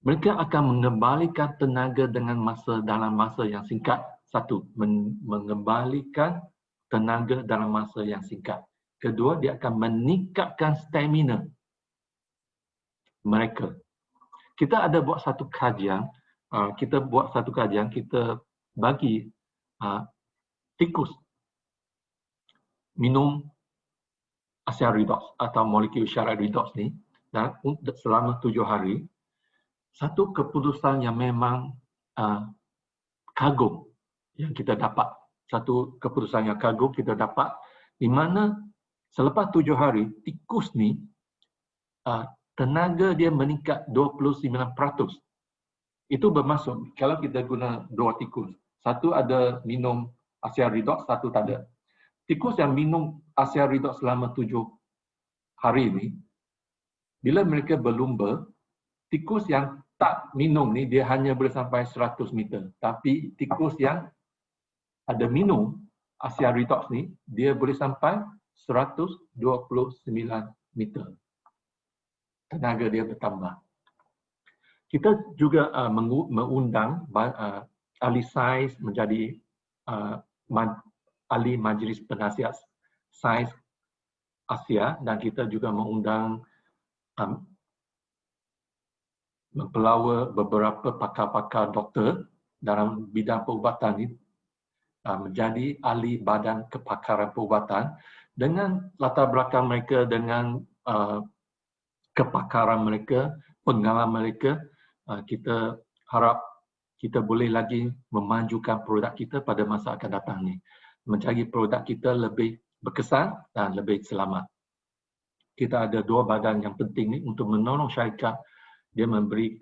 mereka akan mengembalikan tenaga dalam masa yang singkat. Satu, mengembalikan tenaga dalam masa yang singkat. Kedua, dia akan meningkatkan stamina mereka. Kita ada buat satu kajian, kita bagi tikus minum Asia Redox atau molekul isyarat redox ni, dan selama 7 hari, satu keputusan yang memang kagum yang kita dapat. Satu keputusan yang kagum kita dapat, di mana selepas 7 hari, tikus ni tenaga dia meningkat 29%. Itu bermaksud, kalau kita guna 2 tikus, satu ada minum Asia Redox, satu tak ada. Tikus yang minum Asia Redox selama 7 hari ni, bila mereka berlumba, tikus yang tak minum ni dia hanya boleh sampai 100 meter. Tapi tikus yang ada minum Asia Redox ni, dia boleh sampai 129 meter. Tenaga dia bertambah. Kita juga mengundang ahli sains menjadi ahli majlis penasihat sains Asia, dan kita juga mengundang mempelawa beberapa pakar-pakar doktor dalam bidang perubatan ini menjadi ahli badan kepakaran perubatan dengan latar belakang mereka, dengan kepakaran mereka, pengalaman mereka. Kita harap kita boleh lagi memajukan produk kita pada masa akan datang ni, menjadi produk kita lebih berkesan dan lebih selamat. Kita ada 2 badan yang penting ni untuk menolong syarikat. Dia memberi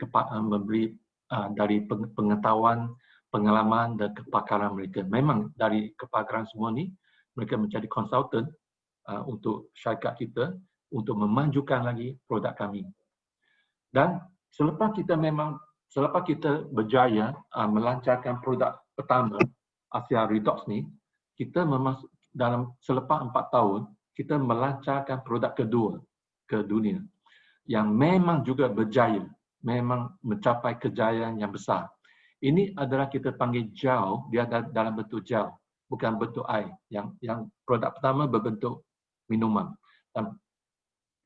dari pengetahuan, pengalaman dan kepakaran mereka. Memang dari kepakaran semua ni, mereka menjadi konsultan untuk syarikat kita untuk memajukan lagi produk kami. Dan selepas kita berjaya melancarkan produk pertama Asia Redox ni, kita selepas 4 tahun kita melancarkan produk kedua ke dunia yang memang juga berjaya, memang mencapai kejayaan yang besar. Ini adalah kita panggil gel, dia dalam bentuk gel, bukan bentuk air. Yang produk pertama berbentuk minuman. Dan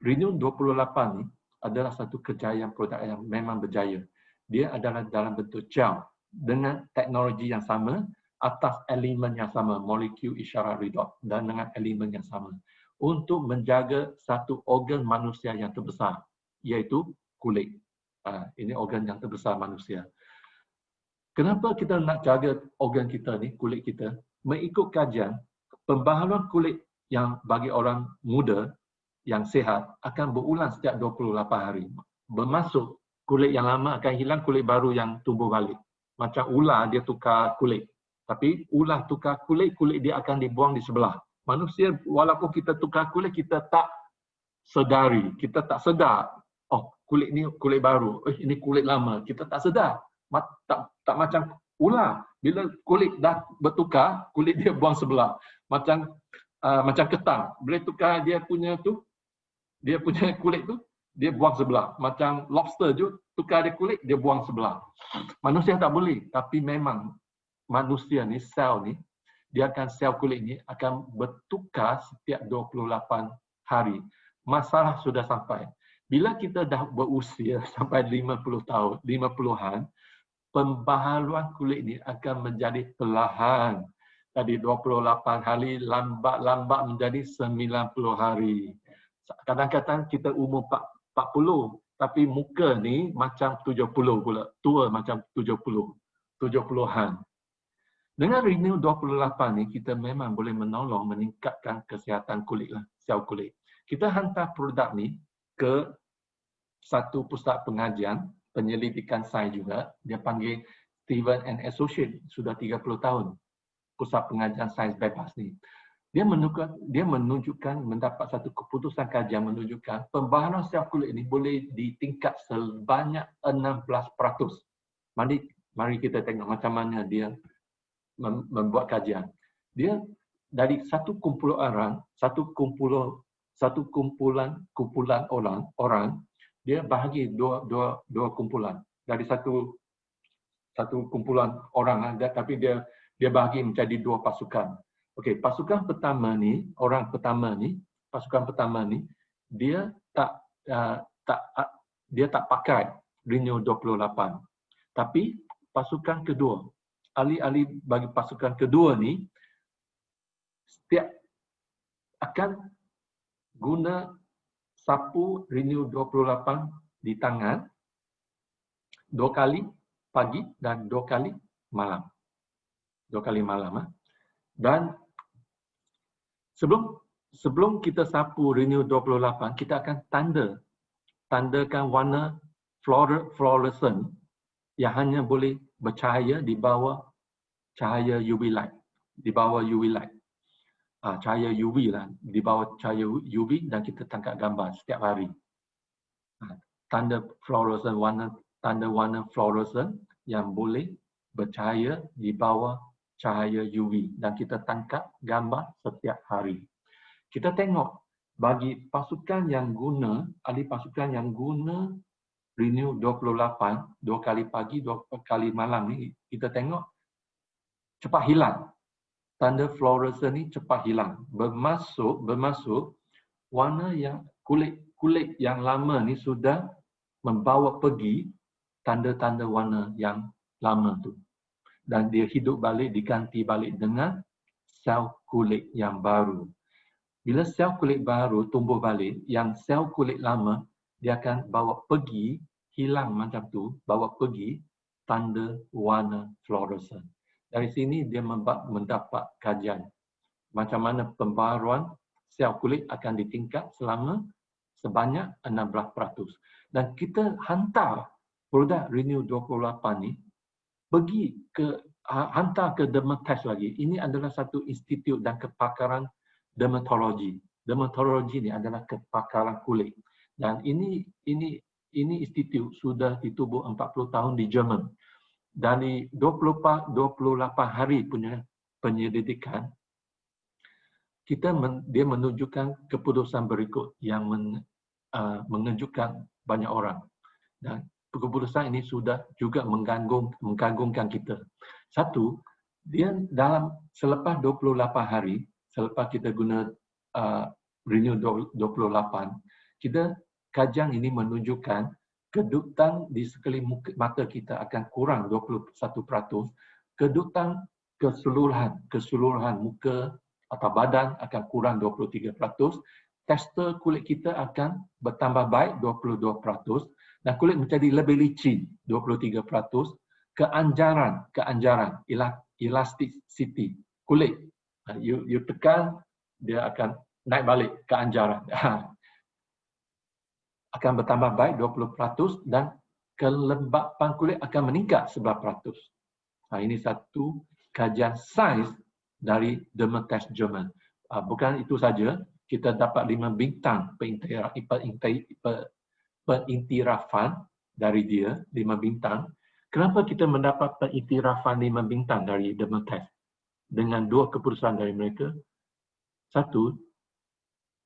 Renew 28 ni adalah satu kejayaan produk yang memang berjaya. Dia adalah dalam bentuk gel dengan teknologi yang sama atas elemen yang sama, molekul isyarat redox, dan dengan elemen yang sama untuk menjaga satu organ manusia yang terbesar, iaitu kulit. Ini organ yang terbesar manusia. Kenapa kita nak jaga organ kita ni, kulit kita? Mengikut kajian, pembaharuan kulit yang bagi orang muda yang sihat akan berulang setiap 28 hari. Bermaksud kulit yang lama akan hilang, kulit baru yang tumbuh balik. Macam ular dia tukar kulit. Tapi ulah tukar kulit, kulit dia akan dibuang di sebelah. Manusia, walaupun kita tukar kulit, kita tak sedari, kita tak sedar. Oh, kulit ni kulit baru, ini kulit lama. Kita tak sedar. Tak macam ular. Bila kulit dah bertukar, kulit dia buang sebelah. Macam ketam. Bila tukar dia punya kulit tu, dia buang sebelah. Macam lobster je, tukar dia kulit, dia buang sebelah. Manusia tak boleh, tapi memang manusia ni, sel ni, sel kulit ni akan bertukar setiap 28 hari. Masalah sudah sampai. Bila kita dah berusia sampai 50 tahun, 50-an, pembaharuan kulit ni akan menjadi perlahan. Tadi 28 hari, lambat-lambat menjadi 90 hari. Kadang-kadang kita umur 40, tapi muka ni macam 70 pula. Tua macam 70-an. Dengan Renew 28 ni, kita memang boleh menolong meningkatkan kesihatan kulit lah, sel kulit. Kita hantar produk ni ke satu pusat pengajian, penyelidikan sains juga. Dia panggil Steven and Associate, sudah 30 tahun. Pusat pengajian sains bebas ni. Dia menunjukkan, mendapat satu keputusan kajian menunjukkan pembaharuan sel kulit ini boleh ditingkat sebanyak 16%. Mari kita tengok macam mana dia membuat kajian. Dia dari satu kumpulan orang, dia bahagi dua kumpulan. Dari satu kumpulan orang, tapi dia bahagi menjadi dua pasukan. Okey, pasukan pertama ni, pasukan pertama ni, dia tak pakai Renew 28. Tapi pasukan kedua, ahli-ahli bagi pasukan kedua ni, setiap akan guna sapu Renew 28 di tangan 2 kali pagi dan 2 kali malam. 2 kali malam. Dan sebelum kita sapu Renew 28, kita akan tandakan warna fluorescent yang hanya boleh bercahaya di bawah cahaya UV light. Di bawah UV light. Cahaya UV lah. Di bawah cahaya UV dan kita tangkap gambar setiap hari. Tanda warna fluorescent yang boleh bercahaya di bawah cahaya UV dan kita tangkap gambar setiap hari. Kita tengok bagi pasukan yang guna, ahli pasukan yang guna Renew 28, 2 kali pagi, 2 kali malam ni, kita tengok cepat hilang. Tanda fluorescent ni cepat hilang. Bermaksud warna yang kulit yang lama ni sudah membawa pergi tanda-tanda warna yang lama tu. Dan dia hidup balik, diganti balik dengan sel kulit yang baru. Bila sel kulit baru tumbuh balik, yang sel kulit lama, dia akan bawa pergi, hilang macam tu, bawa pergi tanda warna fluorescent. Dari sini dia mendapat kajian macam mana pembaharuan sel kulit akan ditingkat sebanyak 16%. Dan kita hantar produk Renew 28 ni hantar ke dermatologis lagi. Ini adalah satu institut dan kepakaran dermatologi. Dermatologi ni adalah kepakaran kulit. Dan ini institut sudah ditubuh 40 tahun di Jerman. Dari 28 hari punya penyelidikan, dia menunjukkan keputusan berikut yang mengejutkan banyak orang. Dan keputusan ini sudah juga mengganggukan kita. Satu, dia selepas 28 hari, selepas kita guna Renew 28, kajian ini menunjukkan kedutan di sekeliling mata kita akan kurang 21%. Kedutan keseluruhan muka atau badan akan kurang 23%. Tekstur kulit kita akan bertambah baik 22%. Dan kulit menjadi lebih licin 23%. Keanjaran, elasticity kulit. You tekan, dia akan naik balik keanjaran. Akan bertambah baik 20% dan kelembapan kulit akan meningkat 11%. Ini satu kajian sains dari Dermatest Jerman. Bukan itu saja, kita dapat 5 bintang pengiktirafan dari dia, 5 bintang. Kenapa kita mendapat pengiktirafan 5 bintang dari Dermatest? Dengan 2 keputusan dari mereka. Satu,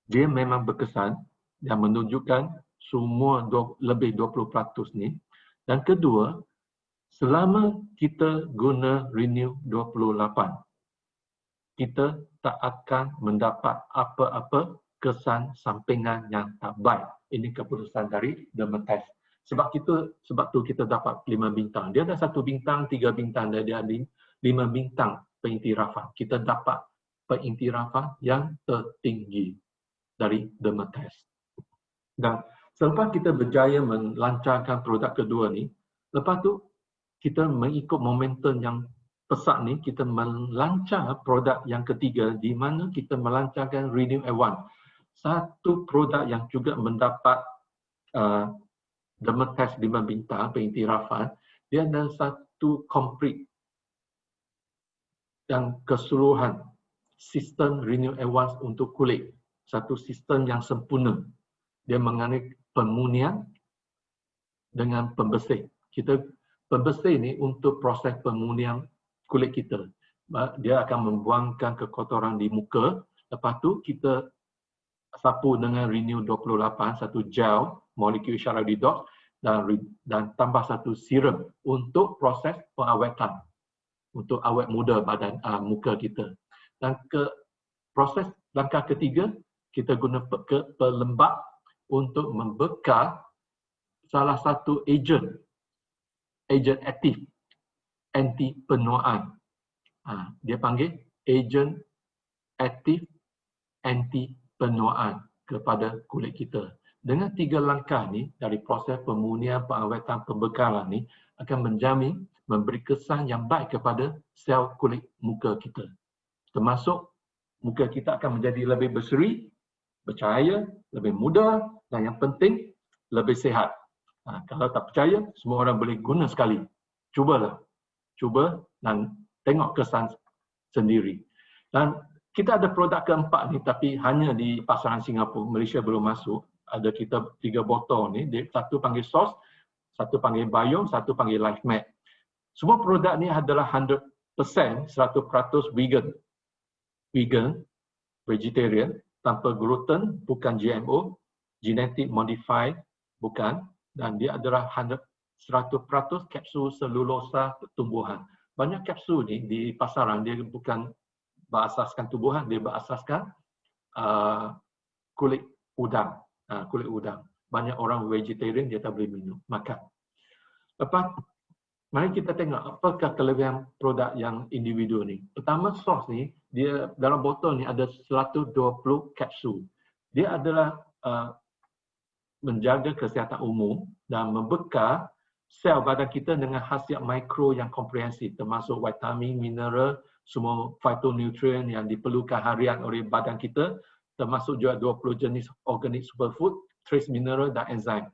dia memang berkesan dan menunjukkan semua lebih 20% ni. Dan kedua, selama kita guna Renew 28, kita tak akan mendapat apa-apa kesan sampingan yang tak baik. Ini keputusan dari Dermatest. Sebab tu kita dapat 5 bintang. Dia ada 1 bintang, 3 bintang, dan dia ada 5 bintang pengiktirafan. Kita dapat pengiktirafan yang tertinggi dari Dermatest. Dan selepas kita berjaya melancarkan produk kedua ni, lepas tu kita mengikut momentum yang pesat ni, kita melancar produk yang ketiga di mana kita melancarkan Renew A1. Satu produk yang juga mendapat Dermatest 5 bintang pengiktirafan, dia ada satu complete yang keseluruhan sistem Renew A1 untuk kulit. Satu sistem yang sempurna. Dia mengenai pemurnian dengan pembersih. Pembersih ni untuk proses pemurnian kulit kita. Dia akan membuangkan kekotoran di muka. Lepas tu kita sapu dengan Renew 28, satu gel, molekul isyarat redox, dan tambah satu serum untuk proses pengawetan. Untuk awet muda badan muka kita. Dan proses langkah ketiga, kita guna pelembab untuk membekal salah satu ejen aktif anti penuaan. Dia panggil ejen aktif anti penuaan kepada kulit kita. Dengan 3 langkah ni, dari proses pemurnian, pengawetan, pembekalan ni akan menjamin memberi kesan yang baik kepada sel kulit muka kita. Termasuk muka kita akan menjadi lebih berseri, bercahaya, lebih muda, dan yang penting lebih sihat. Kalau tak percaya, semua orang boleh guna sekali. Cubalah. Cuba dan tengok kesan sendiri. Dan kita ada produk keempat ni, tapi hanya di pasaran Singapura, Malaysia belum masuk. Ada kita 3 botol ni, satu panggil SOS, satu panggil Biome, satu panggil Life Matte. Semua produk ni adalah 100% vegan. Vegan, vegetarian, tanpa gluten, bukan GMO, genetic modified, bukan, dan dia adalah 100% kapsul selulosa tumbuhan. Banyak kapsul ni di pasaran, dia bukan berasaskan tumbuhan, dia berasaskan kulit udang. Kulit udang. Banyak orang vegetarian, dia tak boleh makan. Lepas, mari kita tengok apakah kelebihan produk yang individu ni. Pertama, sos ni, dia dalam botol ni ada 120 kapsul. Dia adalah menjaga kesihatan umum dan membekal sel badan kita dengan khasiat mikro yang komprehensif, termasuk vitamin, mineral, semua phytonutrient yang diperlukan harian oleh badan kita, termasuk juga 20 jenis organik superfood, trace mineral dan enzim.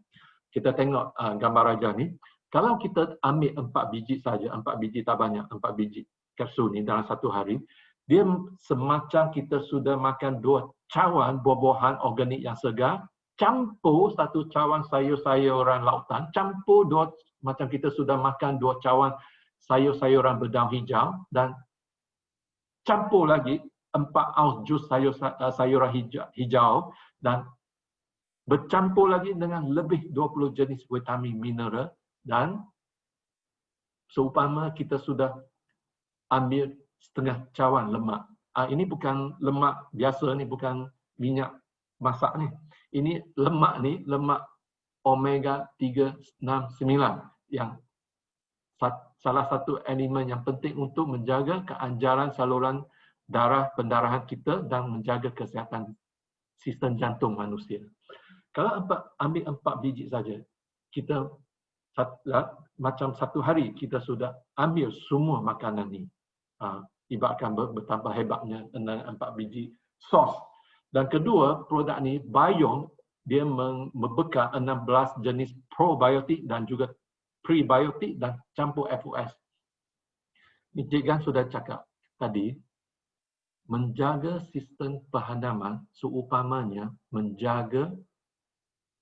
Kita tengok gambar raja ni. Kalau kita ambil 4 biji saja, 4 biji tak banyak, 4 biji kapsul ni dalam satu hari, dia semacam kita sudah makan 2 cawan buah-buahan organik yang segar, campur 1 cawan sayur-sayuran lautan, campur 2, macam kita sudah makan 2 cawan sayur-sayuran berdaun hijau, dan campur lagi 4 ounce jus sayuran hijau, dan bercampur lagi dengan lebih 20 jenis vitamin mineral. Dan seumpama kita sudah ambil setengah cawan lemak. Ini bukan lemak biasa ni, bukan minyak masak ni. Ini lemak ni, lemak omega 369 yang salah satu elemen yang penting untuk menjaga keanjaran saluran darah pendarahan kita dan menjaga kesihatan sistem jantung manusia. Kalau ambil 4 biji saja, kita macam satu hari kita sudah ambil semua makanan ni. Ibaratkan betapa hebatnya 4 biji sos. Dan kedua, produk ni Biome, dia membekal 16 jenis probiotik dan juga prebiotik dan campur FOS. Encik Gan sudah cakap tadi, menjaga sistem pahadaman seumpamanya menjaga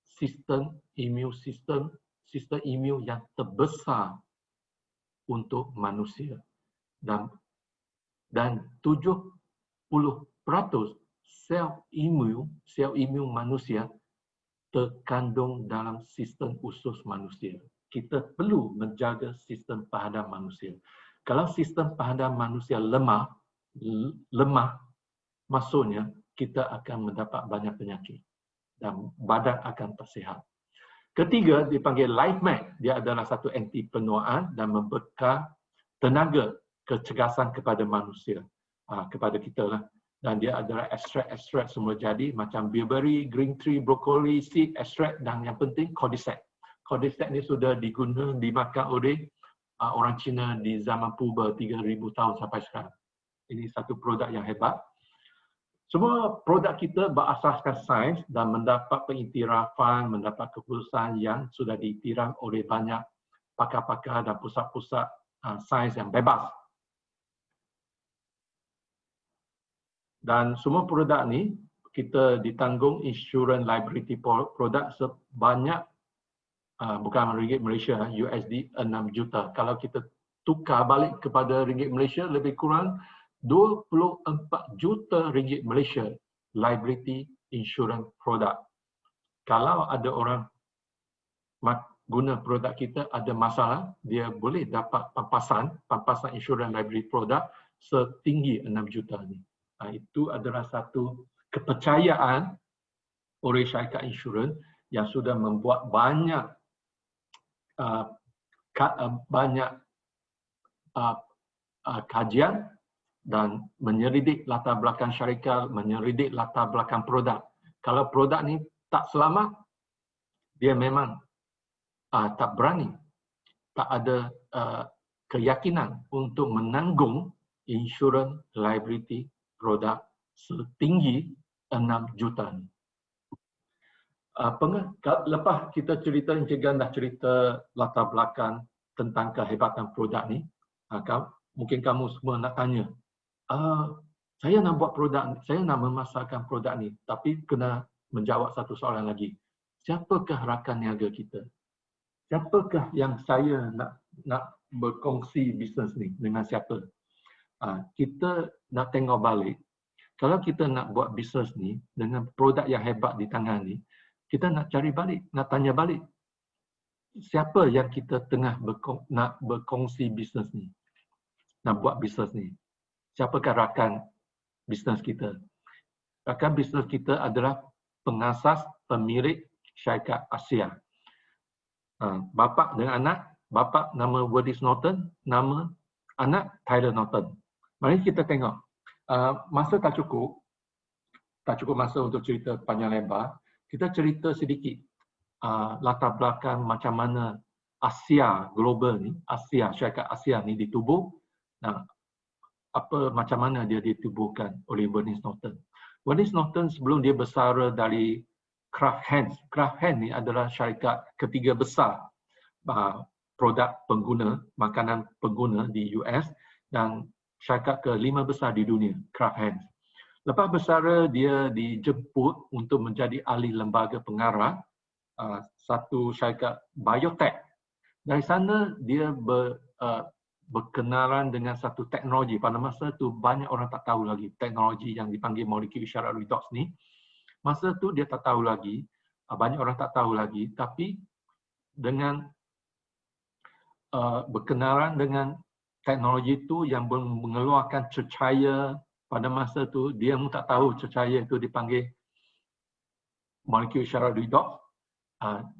sistem imun yang terbesar untuk manusia, dan 70% sel imun manusia terkandung dalam sistem usus manusia. Kita perlu menjaga sistem pahadam manusia. Kalau sistem pahadam manusia lemah, maksudnya kita akan mendapat banyak penyakit dan badan akan tak sihat. Ketiga, dipanggil LifeMax. Dia adalah satu anti penuaan dan membekal tenaga kecergasan kepada manusia, kepada kita lah. Dan dia adalah ekstrak semua jadi macam bilberry, green tea, brokoli, seed extract, dan yang penting cordyceps. Cordyceps ni sudah dimakan oleh orang Cina di zaman purba 3,000 tahun sampai sekarang. Ini satu produk yang hebat. Semua produk kita berasaskan sains dan mendapat pengiktirafan, mendapat keputusan yang sudah diiktiraf oleh banyak pakar-pakar dan pusat-pusat sains yang bebas. Dan semua produk ni kita ditanggung insurans liability produk sebanyak bukan ringgit Malaysia, USD 6 juta. Kalau kita tukar balik kepada ringgit Malaysia, lebih kurang 24 juta ringgit Malaysia liability insurance produk. Kalau ada orang guna produk kita ada masalah, dia boleh dapat pampasan insurans liability produk setinggi 6 juta ni. Itu adalah satu kepercayaan oleh syarikat insurans yang sudah membuat banyak kajian dan menyelidik latar belakang syarikat, menyelidik latar belakang produk. Kalau produk ni tak selamat, dia memang tak berani, tak ada keyakinan untuk menanggung insurans liability produk setinggi 6 juta ni. Lepas kita cerita, Encik Gan dah cerita latar belakang tentang kehebatan produk ni, mungkin kamu semua nak tanya, saya nak buat produk, saya nak memasarkan produk ni, tapi kena menjawab satu soalan lagi. Siapakah rakan niaga kita? Siapakah yang saya nak berkongsi bisnes ni dengan siapa? Kita nak tengok balik. Kalau kita nak buat bisnes ni dengan produk yang hebat di tangan ni, kita nak cari balik, nak tanya balik. Siapa yang kita tengah nak berkongsi bisnes ni? Nak buat bisnes ni? Siapakah rakan bisnes kita? Rakan bisnes kita adalah pengasas pemilik syarikat Asia. Bapa dengan anak, bapa nama Wardis Norton, nama anak Tyler Norton. Mari kita tengok. Masa tak cukup masa untuk cerita panjang lebar. Kita cerita sedikit latar belakang macam mana Asia global ni, syarikat Asia ni ditubuh. Macam mana dia ditubuhkan oleh Wardis Norton. Wardis Norton sebelum dia bersara dari Kraft Heinz. Kraft Heinz ni adalah syarikat ketiga besar produk pengguna, makanan pengguna di US dan syarikat ke-5 besar di dunia, Kraft Heinz. Lepas bersara, dia dijemput untuk menjadi ahli lembaga pengarah satu syarikat biotech. Dari sana dia berkenalan dengan satu teknologi. Pada masa tu banyak orang tak tahu lagi teknologi yang dipanggil molekul isyarat redox ni. Masa tu dia tak tahu lagi, banyak orang tak tahu lagi, tapi dengan berkenalan dengan teknologi itu yang mengeluarkan cecair, pada masa tu dia pun tak tahu cecair itu dipanggil molekul isyarat redox.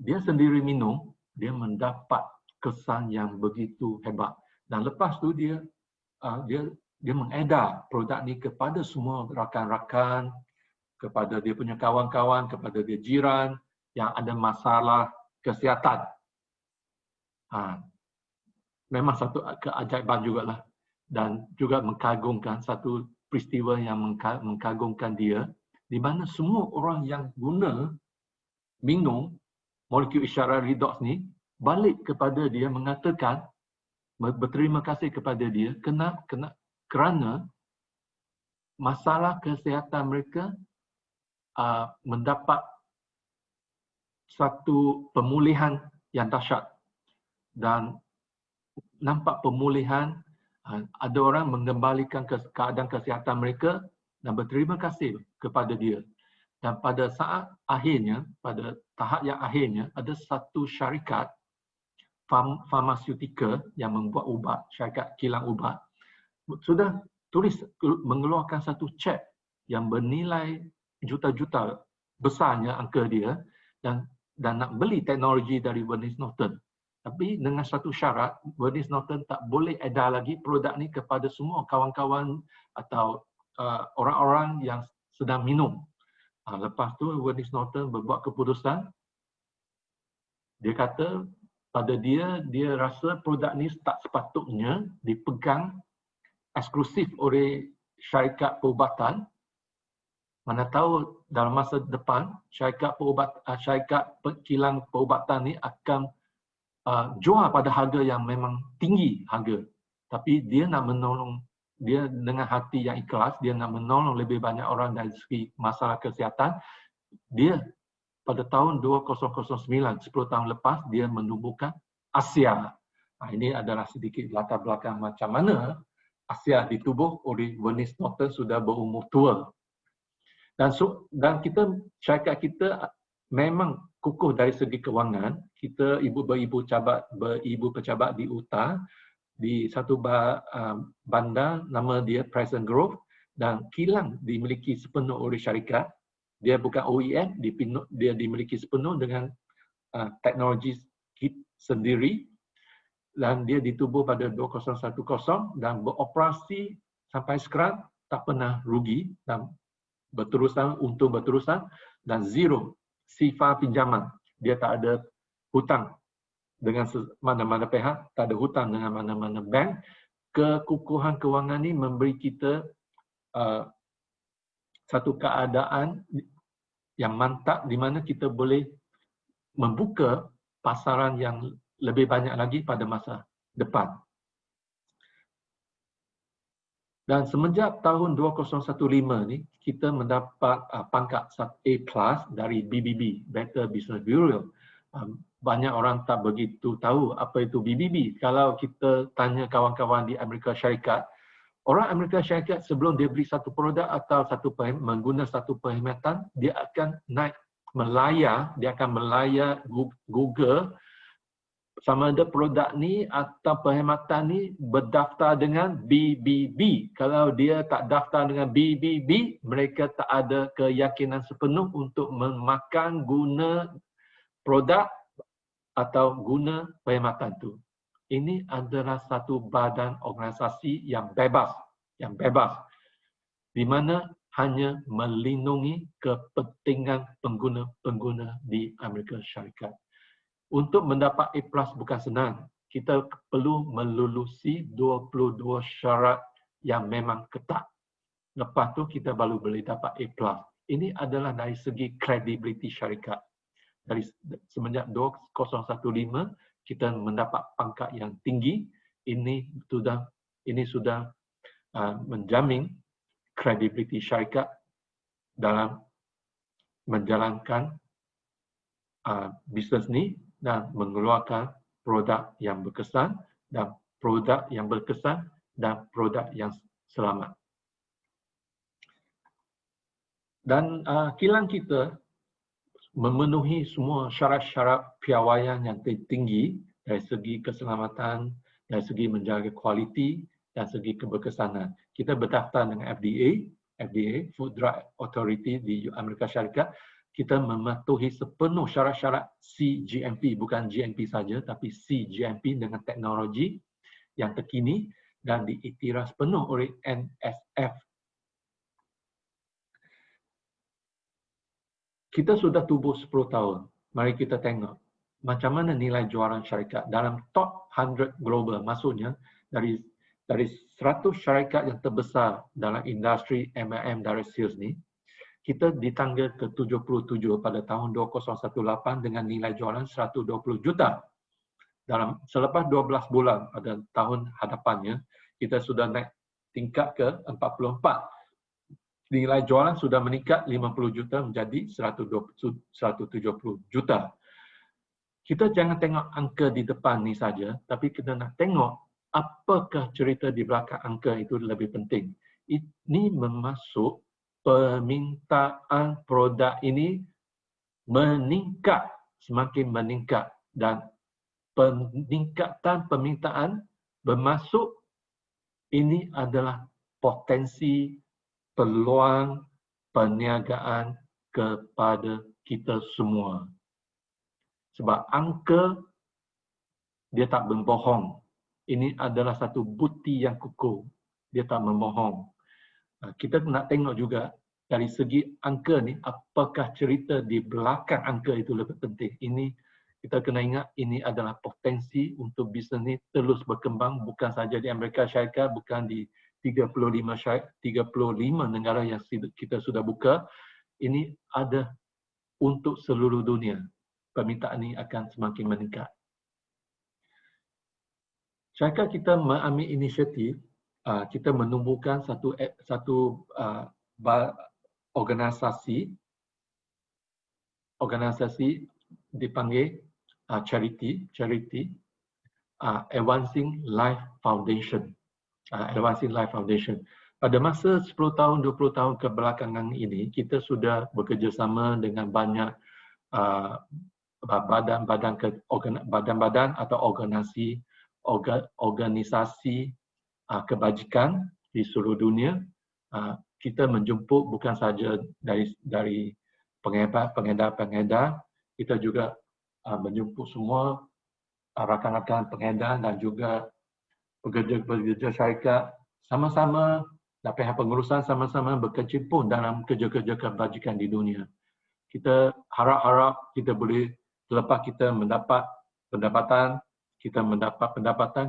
Dia sendiri minum, dia mendapat kesan yang begitu hebat. Dan lepas tu dia mengedar produk ni kepada semua rakan-rakan, kepada dia punya kawan-kawan, kepada dia jiran yang ada masalah kesihatan. Memang satu keajaiban jugalah, dan juga mengagumkan, satu peristiwa yang mengagumkan dia, di mana semua orang yang guna minum molekul isyarat redox ni balik kepada dia mengatakan berterima kasih kepada dia kerana masalah kesihatan mereka mendapat satu pemulihan yang dahsyat, dan nampak pemulihan. Ada orang mengembalikan keadaan kesihatan mereka dan berterima kasih kepada dia. Dan pada saat akhirnya, pada tahap yang akhirnya, ada satu syarikat farmaseutika yang membuat ubat, syarikat kilang ubat, sudah tulis mengeluarkan satu cek yang bernilai juta-juta besarnya angka dia, dan nak beli teknologi dari Burnish Norton. Tapi dengan satu syarat, Burnish Norton tak boleh edar lagi produk ni kepada semua kawan-kawan atau orang-orang yang sedang minum. Lepas tu Burnish Norton berbuat keputusan. Dia kata pada dia rasa produk ni tak sepatutnya dipegang eksklusif oleh syarikat perubatan. Mana tahu dalam masa depan syarikat kilang perubatan ni akan jual pada harga yang memang tinggi harga. Tapi dia nak menolong, dia dengan hati yang ikhlas, dia nak menolong lebih banyak orang dari segi masalah kesihatan. Dia pada tahun 2009, 10 tahun lepas, dia menubuhkan Asia. Ini adalah sedikit latar belakang macam mana Asia ditubuh oleh Burnish Norton sudah berumur tua. Dan syarikat kita memang kukuh dari segi kewangan. Kita beribu pejabat di Utah, di satu bandar nama dia Pleasant Grove, dan kilang dimiliki sepenuh oleh syarikat. Dia bukan OEM, dia dimiliki sepenuh dengan teknologi sendiri, dan dia ditubuh pada 2010 dan beroperasi sampai sekarang tak pernah rugi dan untung berterusan, dan zero sifar pinjaman. Dia tak ada hutang dengan mana-mana pihak, tak ada hutang dengan mana-mana bank. Kekukuhan kewangan ini memberi kita satu keadaan yang mantap di mana kita boleh membuka pasaran yang lebih banyak lagi pada masa depan. Dan semenjak tahun 2015 ni, kita mendapat pangkat A+ dari BBB, Better Business Bureau. Banyak orang tak begitu tahu apa itu BBB. Kalau kita tanya kawan-kawan di Amerika Syarikat, orang Amerika Syarikat sebelum dia beli satu produk atau mengguna satu perkhidmatan, dia akan dia akan melayar Google sama ada produk ni atau perkhidmatan ni berdaftar dengan BBB. Kalau dia tak daftar dengan BBB, mereka tak ada keyakinan sepenuh untuk memakan guna produk atau guna perkhidmatan itu. Ini adalah satu badan organisasi yang bebas, di mana hanya melindungi kepentingan pengguna-pengguna di Amerika Syarikat. Untuk mendapat A+ bukan senang. Kita perlu melulusi 22 syarat yang memang ketat. Lepas tu kita baru boleh dapat A+. Ini adalah dari segi kredibiliti syarikat. Dari semenjak 2015 kita mendapat pangkat yang tinggi. Ini sudah menjamin kredibiliti syarikat dalam menjalankan bisnes ni dan mengeluarkan produk yang berkesan dan produk yang selamat. Dan kilang kita memenuhi semua syarat-syarat piawaian yang tinggi dari segi keselamatan, dari segi menjaga kualiti, dan segi keberkesanan. Kita berdaftar dengan FDA, Food Drug Authority di Amerika Syarikat. Kita mematuhi sepenuh syarat-syarat CGMP, bukan GMP saja, tapi CGMP dengan teknologi yang terkini dan diiktiraf penuh oleh NSF. Kita sudah tubuh 10 tahun. Mari kita tengok macam mana nilai jualan syarikat dalam top 100 global. Maksudnya dari 100 syarikat yang terbesar dalam industri MLM direct sales ni, kita di tangga ke-77 pada tahun 2018 dengan nilai jualan 120 juta. selepas 12 bulan pada tahun hadapannya, kita sudah naik tingkat ke 44. Nilai jualan sudah meningkat 50 juta menjadi 170 juta. Kita jangan tengok angka di depan ni saja, tapi kita nak tengok apakah cerita di belakang angka itu lebih penting. Ini memasuk permintaan produk ini meningkat, semakin meningkat, dan peningkatan permintaan bermasuk ini adalah potensi peluang perniagaan kepada kita semua. Sebab angka dia tak berbohong. Ini adalah satu bukti yang kukuh. Dia tak membohong. Kita nak tengok juga dari segi angka ni, apakah cerita di belakang angka itu lebih penting. Ini kita kena ingat, ini adalah potensi untuk bisnes ni terus berkembang, bukan saja di Amerika Syarikat, bukan di 35 negara yang kita sudah buka. Ini ada untuk seluruh dunia. Permintaan ini akan semakin meningkat. Syarikat kita mengambil inisiatif, kita menumbuhkan satu organisasi dipanggil charity, Advancing Life Foundation. Advancing Life Foundation. Pada masa 10 tahun, 20 tahun kebelakangan ini, kita sudah bekerjasama dengan banyak badan-badan atau organisasi kebajikan di seluruh dunia. Kita menjemput bukan saja dari pengedar-pengedar, kita juga menjemput semua rakan-rakan pengedar dan juga pekerja-pekerja syarikat sama-sama dan pihak pengurusan sama-sama berkecimpung dalam kerja-kerja kebajikan di dunia. Kita harap-harap kita boleh, selepas kita mendapat pendapatan,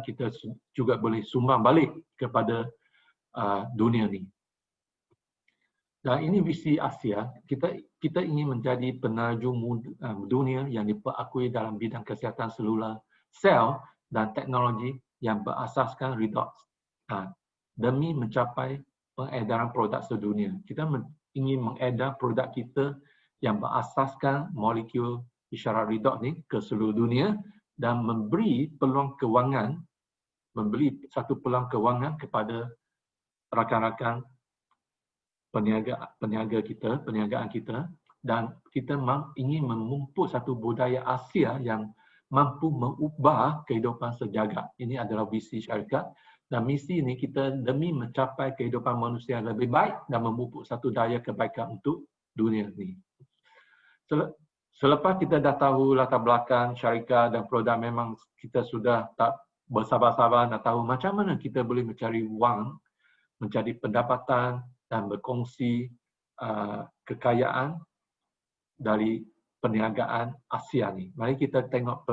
kita juga boleh sumbang balik kepada dunia ni. Dan ini visi Asia, kita ingin menjadi penerju dunia yang diperakui dalam bidang kesihatan selular, sel dan teknologi yang berasaskan redox demi mencapai pengedaran produk sedunia. Kita ingin mengedar produk kita yang berasaskan molekul isyarat redox ni ke seluruh dunia dan memberi satu peluang kewangan kepada rakan-rakan perniagaan kita, dan kita ingin memupuk satu budaya Asia yang mampu mengubah kehidupan sejagat. Ini adalah visi syarikat, dan misi ini kita demi mencapai kehidupan manusia yang lebih baik dan memupuk satu daya kebaikan untuk dunia ini. Selepas kita dah tahu latar belakang syarikat dan produk, memang kita sudah tak bersabar-sabar nak tahu macam mana kita boleh mencari wang, mencari pendapatan dan berkongsi kekayaan dari perniagaan Asia ni. Mari kita tengok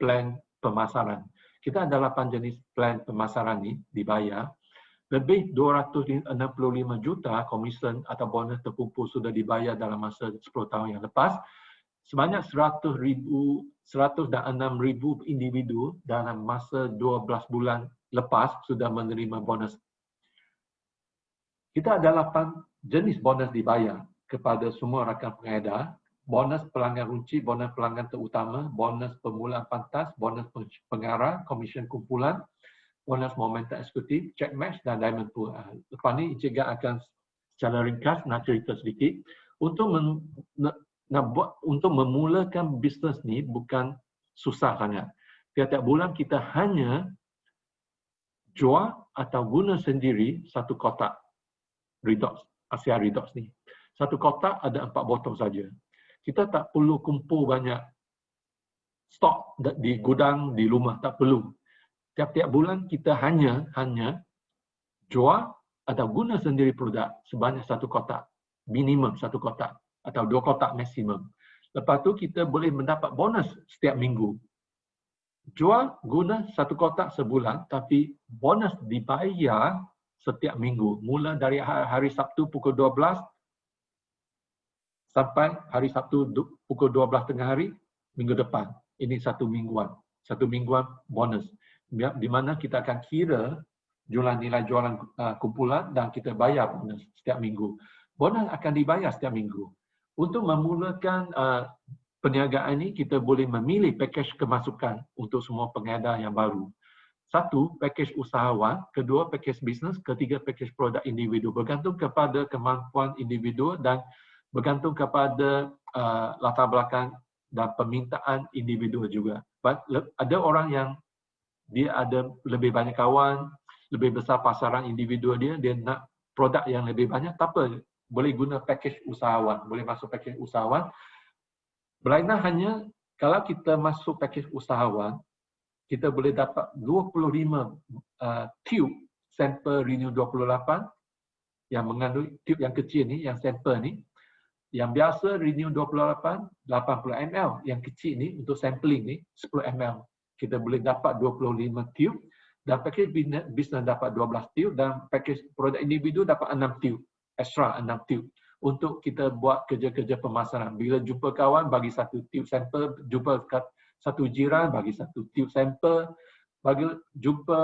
plan pemasaran. Kita ada 8 jenis plan pemasaran ni dibayar. Lebih 265 juta komisen atau bonus terkumpul sudah dibayar dalam masa 10 tahun yang lepas. Sebanyak 106,000 individu dalam masa 12 bulan lepas sudah menerima bonus. Kita ada 8 jenis bonus dibayar kepada semua rakan pengedar. Bonus pelanggan runci, bonus pelanggan terutama, bonus permulaan pantas, bonus pengarah, komisen kumpulan, bonus momentum eksekutif, check match dan diamond pool. Lepas ni Encik Gan akan secara ringkas nak cerita sedikit. Untuk memulakan bisnes ni bukan susah sangat. Tiap-tiap bulan kita hanya jual atau guna sendiri satu kotak Redox, Asia Redox ni. Satu kotak ada 4 botol saja. Kita tak perlu kumpul banyak stok di gudang, di rumah, tak perlu. Tiap-tiap bulan kita hanya jual atau guna sendiri produk sebanyak satu kotak. Minimum satu kotak atau 2 kotak maksimum. Lepas tu kita boleh mendapat bonus setiap minggu. Jual guna satu kotak sebulan, tapi bonus dibayar setiap minggu. Mula dari hari Sabtu pukul 12 sampai hari Sabtu pukul 12 tengah hari minggu depan. Ini 1 mingguan. 1 mingguan bonus. Di mana kita akan kira jumlah nilai jualan kumpulan dan kita bayar bonus setiap minggu. Bonus akan dibayar setiap minggu. Untuk memulakan perniagaan ini, kita boleh memilih pakej kemasukan untuk semua pengedar yang baru. 1, pakej usahawan. 2, pakej bisnes. 3, pakej produk individu. Bergantung kepada kemampuan individu dan bergantung kepada latar belakang dan permintaan individu juga. Ada orang yang dia ada lebih banyak kawan, lebih besar pasaran individu dia nak produk yang lebih banyak, tak apa, boleh guna pakej usahawan, boleh masuk pakej usahawan. Berlainan hanya kalau kita masuk pakej usahawan, kita boleh dapat 25 tube sampel Renew 28 yang mengandung tube yang kecil ni, yang sampel ni. Yang biasa Renew 28 80 ml, yang kecil ni untuk sampling ni 10 ml. Kita boleh dapat 25 tube dan pakej bisnes dapat 12 tube dan pakej produk individu dapat 6 tube, extra 6 tube untuk kita buat kerja-kerja pemasaran. Bila jumpa kawan bagi 1 tube sampel, jumpa satu jiran bagi 1 tube sampel, bagi jumpa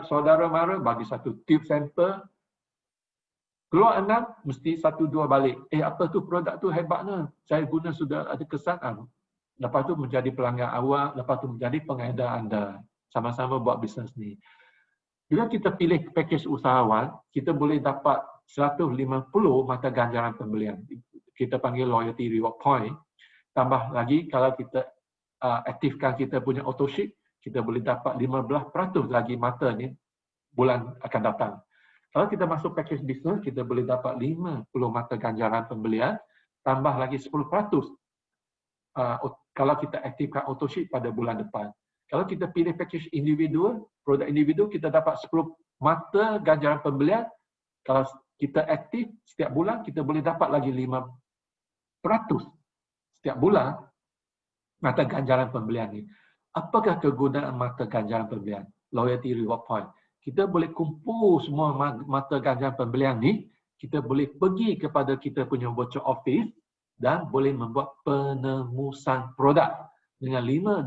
saudara mara bagi 1 tube sampel. Keluar 6, mesti 1-2 balik. Apa tu produk tu hebatnya. Saya guna sudah ada kesan. Lepas tu menjadi pelanggan awal, lepas tu menjadi pengedar anda. Sama-sama buat bisnes ni. Bila kita pilih pakej usahawan, kita boleh dapat 150 mata ganjaran pembelian. Kita panggil loyalty reward point. Tambah lagi kalau kita aktifkan kita punya autoship, kita boleh dapat 15% lagi mata ni bulan akan datang. Kalau kita masuk pakej bisnes, kita boleh dapat 50 mata ganjaran pembelian, tambah lagi 10% kalau kita aktifkan autoship pada bulan depan. Kalau kita pilih pakej individu, produk individu, kita dapat 10 mata ganjaran pembelian. Kalau kita aktif setiap bulan, kita boleh dapat lagi 5% setiap bulan mata ganjaran pembelian ni. Apakah kegunaan mata ganjaran pembelian? Loyalty reward point. Kita boleh kumpul semua mata ganjaran pembelian ni, kita boleh pergi kepada kita punya virtual office dan boleh membuat penemusan produk. Dengan 25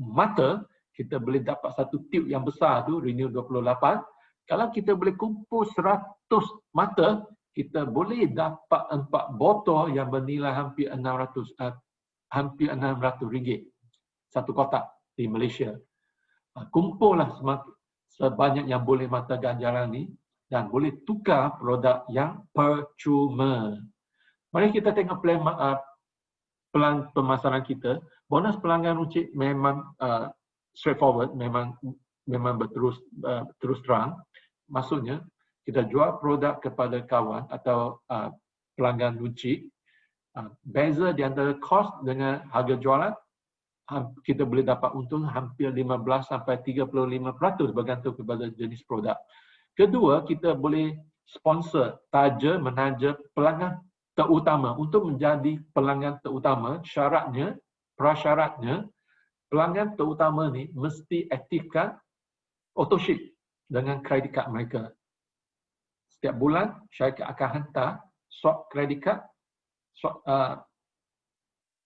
mata, kita boleh dapat 1 tube yang besar tu, Renew 28. Kalau kita boleh kumpul 100 mata, kita boleh dapat 4 botol yang bernilai hampir 600 ringgit. 1 kotak di Malaysia. Kumpullah sebanyak yang boleh mata ganjaran ni dan boleh tukar produk yang percuma. Mari kita tengok pelan pemasaran kita. Bonus pelanggan runcit memang straightforward, memang terus terang. Maksudnya kita jual produk kepada kawan atau pelanggan runcit. Beza di antara kos dengan harga jualan, kita boleh dapat untung hampir 15-35% bergantung kepada jenis produk. Kedua, kita boleh sponsor, menaja pelanggan terutama. Untuk menjadi pelanggan terutama, prasyaratnya, pelanggan terutama ni mesti aktifkan autoship dengan kredit kad mereka. Setiap bulan, syarikat akan hantar swap kredit kad,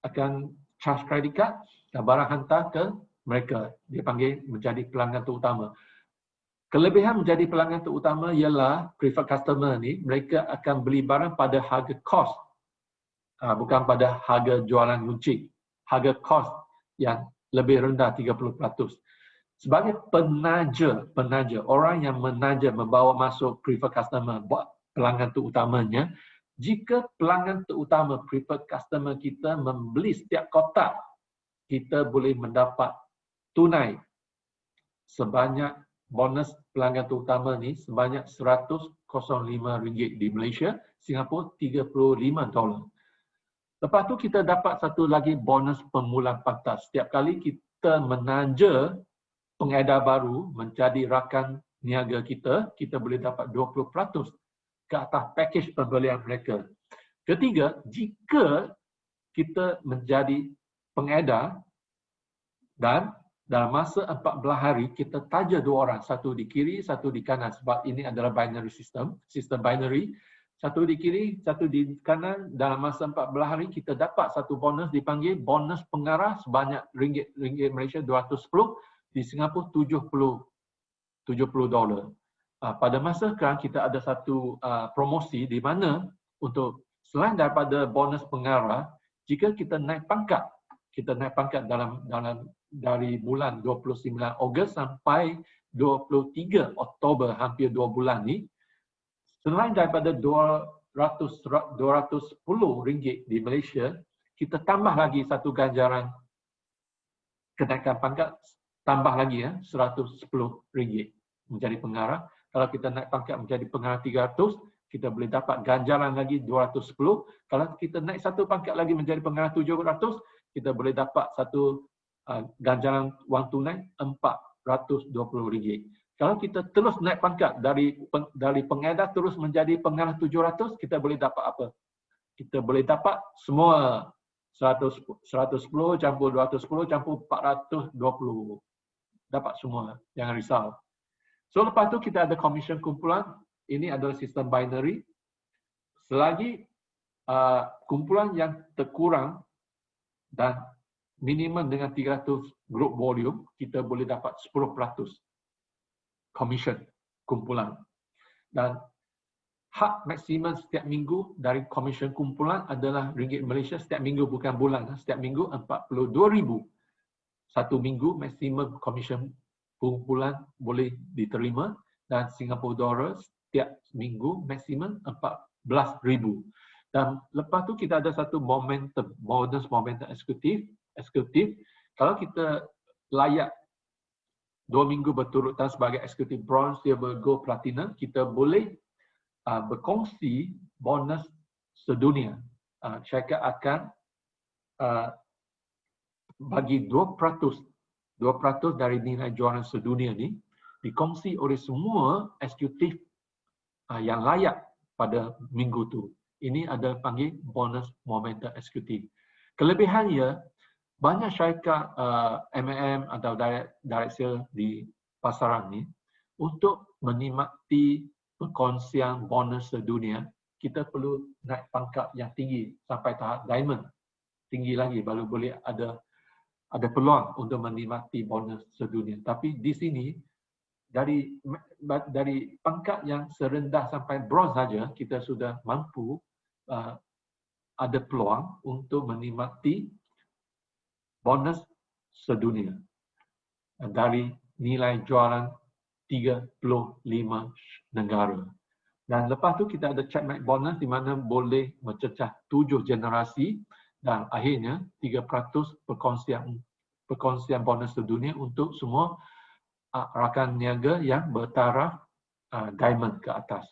akan charge kredit kad dan barang hantar ke mereka. Dia panggil menjadi pelanggan terutama. Kelebihan menjadi pelanggan terutama ialah preferred customer ni, mereka akan beli barang pada harga kos. Bukan pada harga jualan runcit. Harga kos yang lebih rendah 30%. Sebagai penaja, orang yang menaja, membawa masuk preferred customer buat pelanggan terutamanya, jika pelanggan terutama preferred customer kita membeli setiap kotak, kita boleh mendapat tunai sebanyak bonus pelanggan terutama ni sebanyak RM105 di Malaysia, Singapura $35. Lepas tu kita dapat satu lagi bonus pemula pantas. Setiap kali kita menaja pengedar baru menjadi rakan niaga kita, kita boleh dapat 20% ke atas pakej pembelian mereka. Ketiga, jika kita menjadi pengedar dan dalam masa 14 hari kita taja 2 orang, satu di kiri, satu di kanan, sebab ini adalah binary system, sistem binary. satu di kiri, satu di kanan. Dalam masa 14 hari kita dapat satu bonus dipanggil bonus pengarah sebanyak ringgit Malaysia 210, di Singapura 70 dolar. Pada masa sekarang kita ada satu promosi di mana untuk selain daripada bonus pengarah, jika kita naik pangkat dari bulan 29 Ogos sampai 23 Oktober, hampir 2 bulan ni, selain daripada 210 ringgit di Malaysia, kita tambah lagi satu ganjaran kenaikan pangkat, tambah lagi 110 ringgit menjadi pengarah. Kalau kita naik pangkat menjadi pengarah 300, kita boleh dapat ganjaran lagi 210. Kalau kita naik satu pangkat lagi menjadi pengarah 700, kita boleh dapat satu ganjaran wang tunai 420 ringgit. Kalau kita terus naik pangkat dari pengedar terus menjadi pengarah 700, kita boleh dapat apa? Kita boleh dapat semua 110 campur 210 campur 420. Dapat semua, jangan risau. So lepas tu kita ada commission kumpulan. Ini adalah sistem binary. Selagi kumpulan yang terkurang dan minimum dengan 300 group volume, kita boleh dapat 10% commission kumpulan. Dan hak maksimum setiap minggu dari commission kumpulan adalah ringgit Malaysia setiap minggu, bukan bulan. Setiap minggu 42,000. Satu minggu maksimum commission kumpulan boleh diterima, dan Singapore dollar setiap minggu maksimum 14,000. Dan lepas tu kita ada satu momentum, bonus momentum eksekutif. Kalau kita layak 2 minggu berturutan sebagai eksekutif bronze, silver, gold, platinum, kita boleh berkongsi bonus sedunia. Syarikat akan bagi 2% dari nilai jualan sedunia ni dikongsi oleh semua eksekutif yang layak pada minggu tu. Ini adalah panggil bonus momentum eksekutif. Kelebihannya, banyak syarikat M&M atau direct sale di pasaran ni, untuk menikmati perkongsian bonus sedunia, kita perlu naik pangkat yang tinggi sampai tahap diamond. Tinggi lagi baru boleh ada peluang untuk menikmati bonus sedunia. Tapi di sini dari pangkat yang serendah sampai bronze saja, kita sudah mampu ada peluang untuk menikmati bonus sedunia dari nilai jualan 35 negara. Dan lepas tu kita ada checkmate bonus di mana boleh mencecah 7 generasi, dan akhirnya 3% perkongsian bonus sedunia untuk semua rakan niaga yang bertaraf diamond ke atas.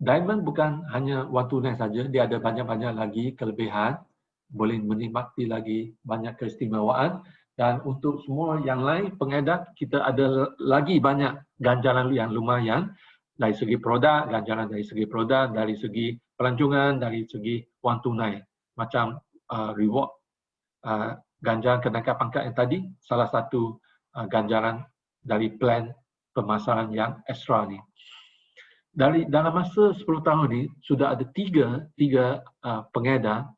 Diamond bukan hanya wang tunai saja, dia ada banyak-banyak lagi kelebihan, boleh menikmati lagi banyak keistimewaan, dan untuk semua yang lain pengedar, kita ada lagi banyak ganjaran yang lumayan dari segi produk, ganjaran dari segi produk, dari segi pelancongan, dari segi wang tunai. Macam reward, ganjaran kenaikan pangkat yang tadi, salah satu ganjaran dari plan pemasaran yang ekstra ni. Dalam masa 10 tahun ni, sudah ada tiga pengedar,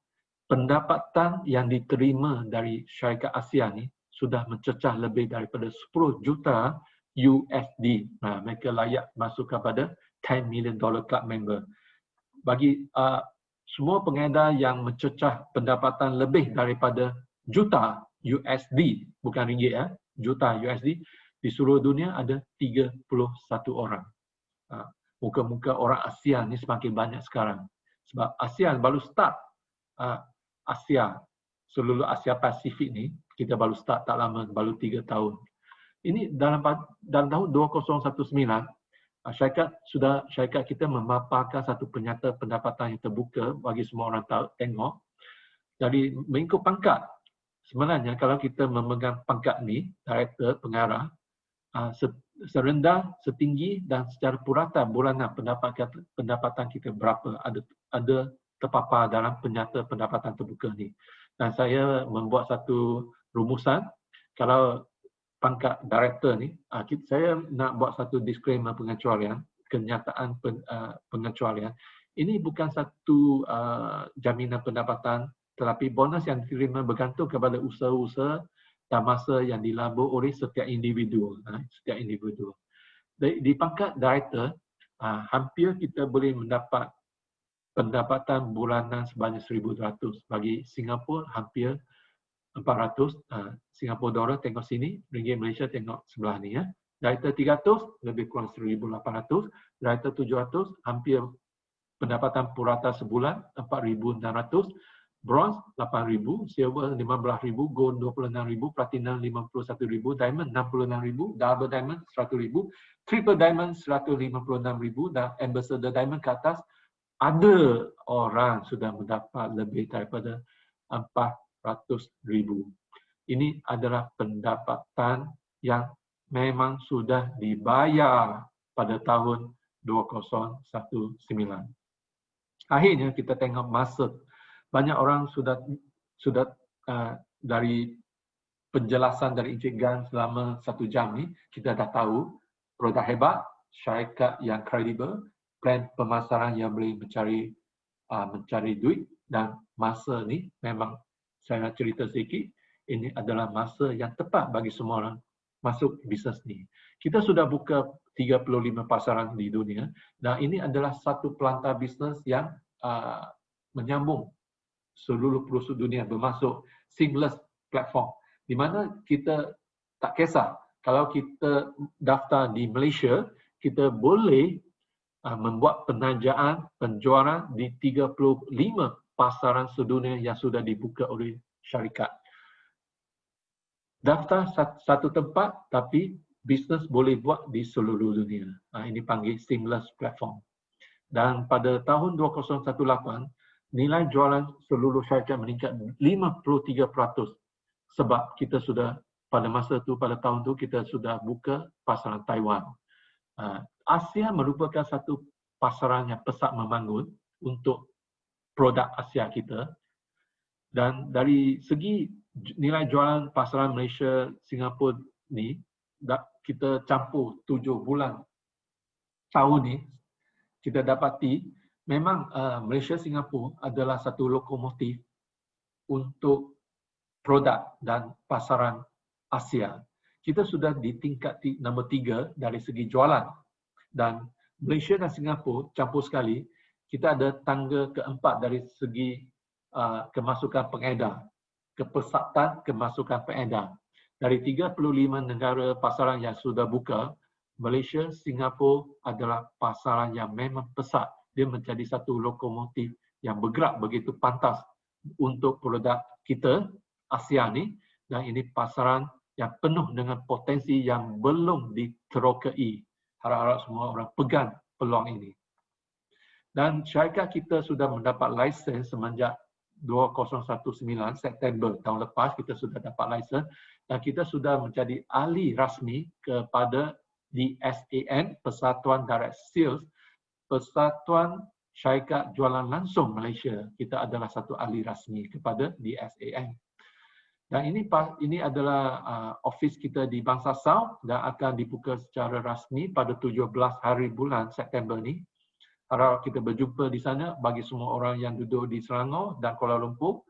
pendapatan yang diterima dari syarikat Asia ni sudah mencecah lebih daripada 10 juta USD. Mereka layak masuk kepada $10 million club member. Bagi semua pengedar yang mencecah pendapatan lebih daripada juta USD, bukan ringgit juta USD, di seluruh dunia ada 31 orang. Muka-muka orang ASEAN ni semakin banyak sekarang. Sebab ASEAN baru start, seluruh Asia Pasifik ni, kita baru start tak lama, baru 3 tahun. Ini dalam tahun 2019, syarikat kita memaparkan satu penyata pendapatan yang terbuka bagi semua orang tengok. Dari mengikut pangkat, sebenarnya kalau kita memegang pangkat ni, director, pengarah, serendah, setinggi dan secara purata bulanan pendapatan kita berapa ada terpapar dalam penyata pendapatan terbuka ni. Dan saya membuat satu rumusan, kalau pangkat director ni, saya nak buat satu disclaimer pengecualian. kenyataan pengecualian. Ini bukan satu jaminan pendapatan, tetapi bonus yang diterima bergantung kepada usaha-usaha dan masa yang dilabur oleh setiap individu. Di pangkat director, hampir kita boleh mendapat pendapatan bulanan sebanyak 1,200. Bagi Singapura hampir 400. Singapura dolar tengok sini, ringgit Malaysia tengok sebelah ni ya. Director 300 lebih kurang 1,800. Director 700 hampir pendapatan purata sebulan 4,600. Bronze 8,000, silver 15,000, gold 26,000, platinum 51,000, diamond 66,000, double diamond 100,000, triple diamond 156,000 dan ambassador diamond ke atas ada orang sudah mendapat lebih daripada 400,000. Ini adalah pendapatan yang memang sudah dibayar pada tahun 2019. Akhirnya kita tengok masa. Banyak orang sudah dari penjelasan dari Encik Gan selama 1 jam ni, kita dah tahu produk hebat, syarikat yang kredibel, plan pemasaran yang boleh mencari duit, dan masa ni memang saya nak cerita sedikit, ini adalah masa yang tepat bagi semua orang masuk bisnes ni. Kita sudah buka 35 pasaran di dunia dan ini adalah satu pelantar bisnes yang menyambung seluruh pelosok dunia bermasuk seamless platform di mana kita tak kisah kalau kita daftar di Malaysia, kita boleh membuat penajaan penjualan di 35 pasaran sedunia yang sudah dibuka oleh syarikat. Daftar satu tempat tapi bisnes boleh buat di seluruh dunia. Ini panggil seamless platform. Dan pada tahun 2018 nilai jualan seluruh syarikat meningkat 53% sebab kita sudah pada masa tu, pada tahun tu kita sudah buka pasaran Taiwan. Asia merupakan satu pasaran yang pesat membangun untuk produk Asia kita. Dan dari segi nilai jualan pasaran Malaysia, Singapura ni, kita campur 7 bulan tahun ni, kita dapati memang Malaysia Singapura adalah satu lokomotif untuk produk dan pasaran Asia. Kita sudah di tingkat nombor 3 dari segi jualan. Dan Malaysia dan Singapura campur sekali, kita ada tangga keempat dari segi kemasukan pengedar, kepesatan kemasukan pengedar. Dari 35 negara pasaran yang sudah buka, Malaysia, Singapura adalah pasaran yang memang pesat. Dia menjadi satu lokomotif yang bergerak begitu pantas untuk produk kita, Asia ni, dan ini pasaran yang penuh dengan potensi yang belum diterokai. Harap-harap semua orang pegang peluang ini. Dan syarikat kita sudah mendapat lisensi semenjak 2019 September tahun lepas, kita sudah dapat lisensi dan kita sudah menjadi ahli rasmi kepada DSAN, Persatuan Direct Sales, Persatuan Syarikat Jualan Langsung Malaysia. Kita adalah satu ahli rasmi kepada DSAN. Dan ini adalah ofis kita di Bangsar South dan akan dibuka secara rasmi pada 17 hari bulan September ni. Harap kita berjumpa di sana bagi semua orang yang duduk di Selangor dan Kuala Lumpur.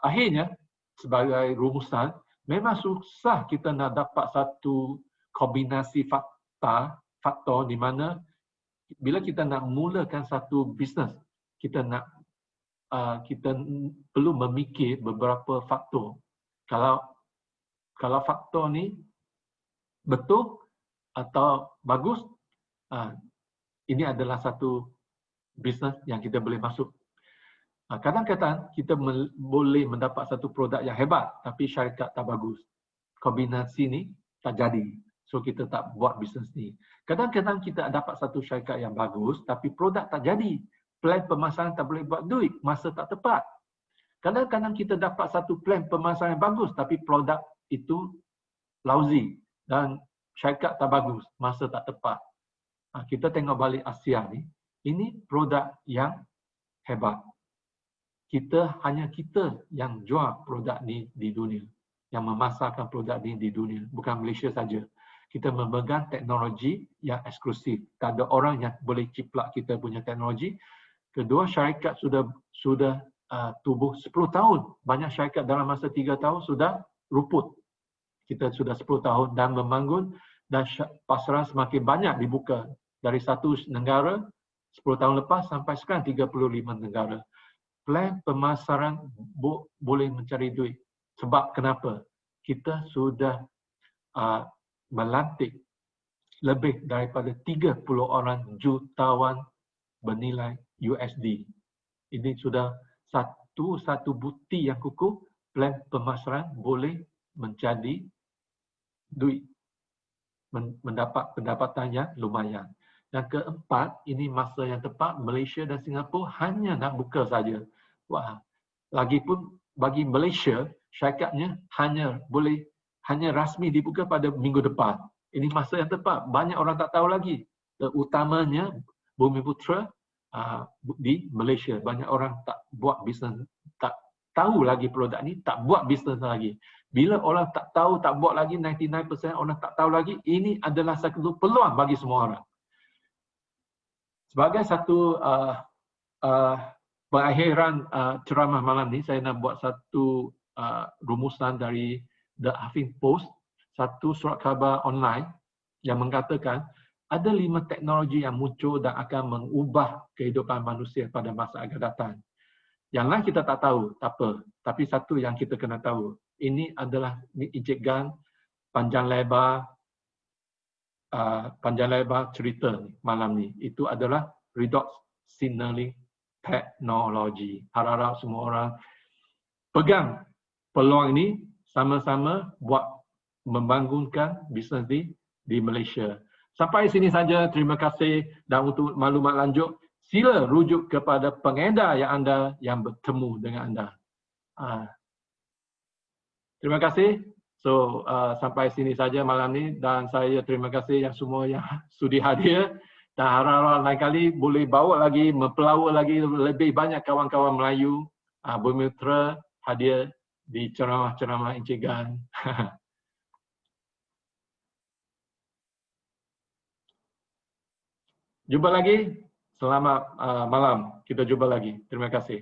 Akhirnya, sebagai rumusan, memang susah kita nak dapat satu kombinasi faktor di mana bila kita nak mulakan satu bisnes, kita perlu memikir beberapa faktor. Kalau faktor ni betul atau bagus, ini adalah satu bisnes yang kita boleh masuk. Kadang-kadang kita boleh mendapat satu produk yang hebat tapi syarikat tak bagus. Kombinasi ni tak jadi. So kita tak buat bisnes ni. Kadang-kadang kita dapat satu syarikat yang bagus tapi produk tak jadi. Plan pemasaran tak boleh buat duit, masa tak tepat. Kadang-kadang kita dapat satu plan pemasaran yang bagus tapi produk itu lousy dan syarikat tak bagus, masa tak tepat. Kita tengok balik Asia ni, ini produk yang hebat. Hanya kita yang jual produk ni di dunia, yang memasarkan produk ni di dunia, bukan Malaysia saja. Kita memegang teknologi yang eksklusif. Tak ada orang yang boleh ciplak kita punya teknologi. Kedua, syarikat sudah tubuh 10 tahun. Banyak syarikat dalam masa 3 tahun sudah luput. Kita sudah 10 tahun dan membangun, dan pasaran semakin banyak dibuka. Dari satu negara 10 tahun lepas sampai sekarang 35 negara. Plan pemasaran boleh mencari duit. Sebab kenapa? Kita sudah melantik lebih daripada 30 orang jutawan bernilai USD. Ini sudah satu bukti yang kukuh, plan pemasaran boleh menjadi duit, mendapat pendapatan yang lumayan. Dan keempat, ini masa yang tepat, Malaysia dan Singapura hanya nak buka saja. Wah, lagipun bagi Malaysia, syarikat,nya hanya rasmi dibuka pada minggu depan. Ini masa yang tepat. Banyak orang tak tahu lagi. Terutamanya Bumiputra di Malaysia. Banyak orang tak buat bisnes, tak tahu lagi produk ni, tak buat bisnes lagi. Bila orang tak tahu, tak buat lagi, 99% orang tak tahu lagi, ini adalah satu peluang bagi semua orang. Sebagai satu perakhiran ceramah malam ni, saya nak buat satu rumusan dari The Huffington Post, satu surat khabar online yang mengatakan ada 5 teknologi yang muncul dan akan mengubah kehidupan manusia pada masa akan datang. Yang lain kita tak tahu, tak apa. Tapi satu yang kita kena tahu, ini adalah Encik Gan panjang lebar cerita malam ni. Itu adalah redox signaling technology. Harap-harap semua orang pegang peluang ini, sama-sama buat membangunkan bisnes di Malaysia. Sampai sini saja, terima kasih, dan untuk maklumat lanjut, sila rujuk kepada pengedar yang bertemu dengan anda. Terima kasih. So, sampai sini saja malam ini, dan saya terima kasih yang semua yang sudi hadir, dan harap-harap lain kali boleh bawa lagi, mempelawa lagi lebih banyak kawan-kawan Melayu Bumiputra hadir di ceramah-ceramah Encik Gan. Jumpa lagi. Selamat malam. Kita jumpa lagi. Terima kasih.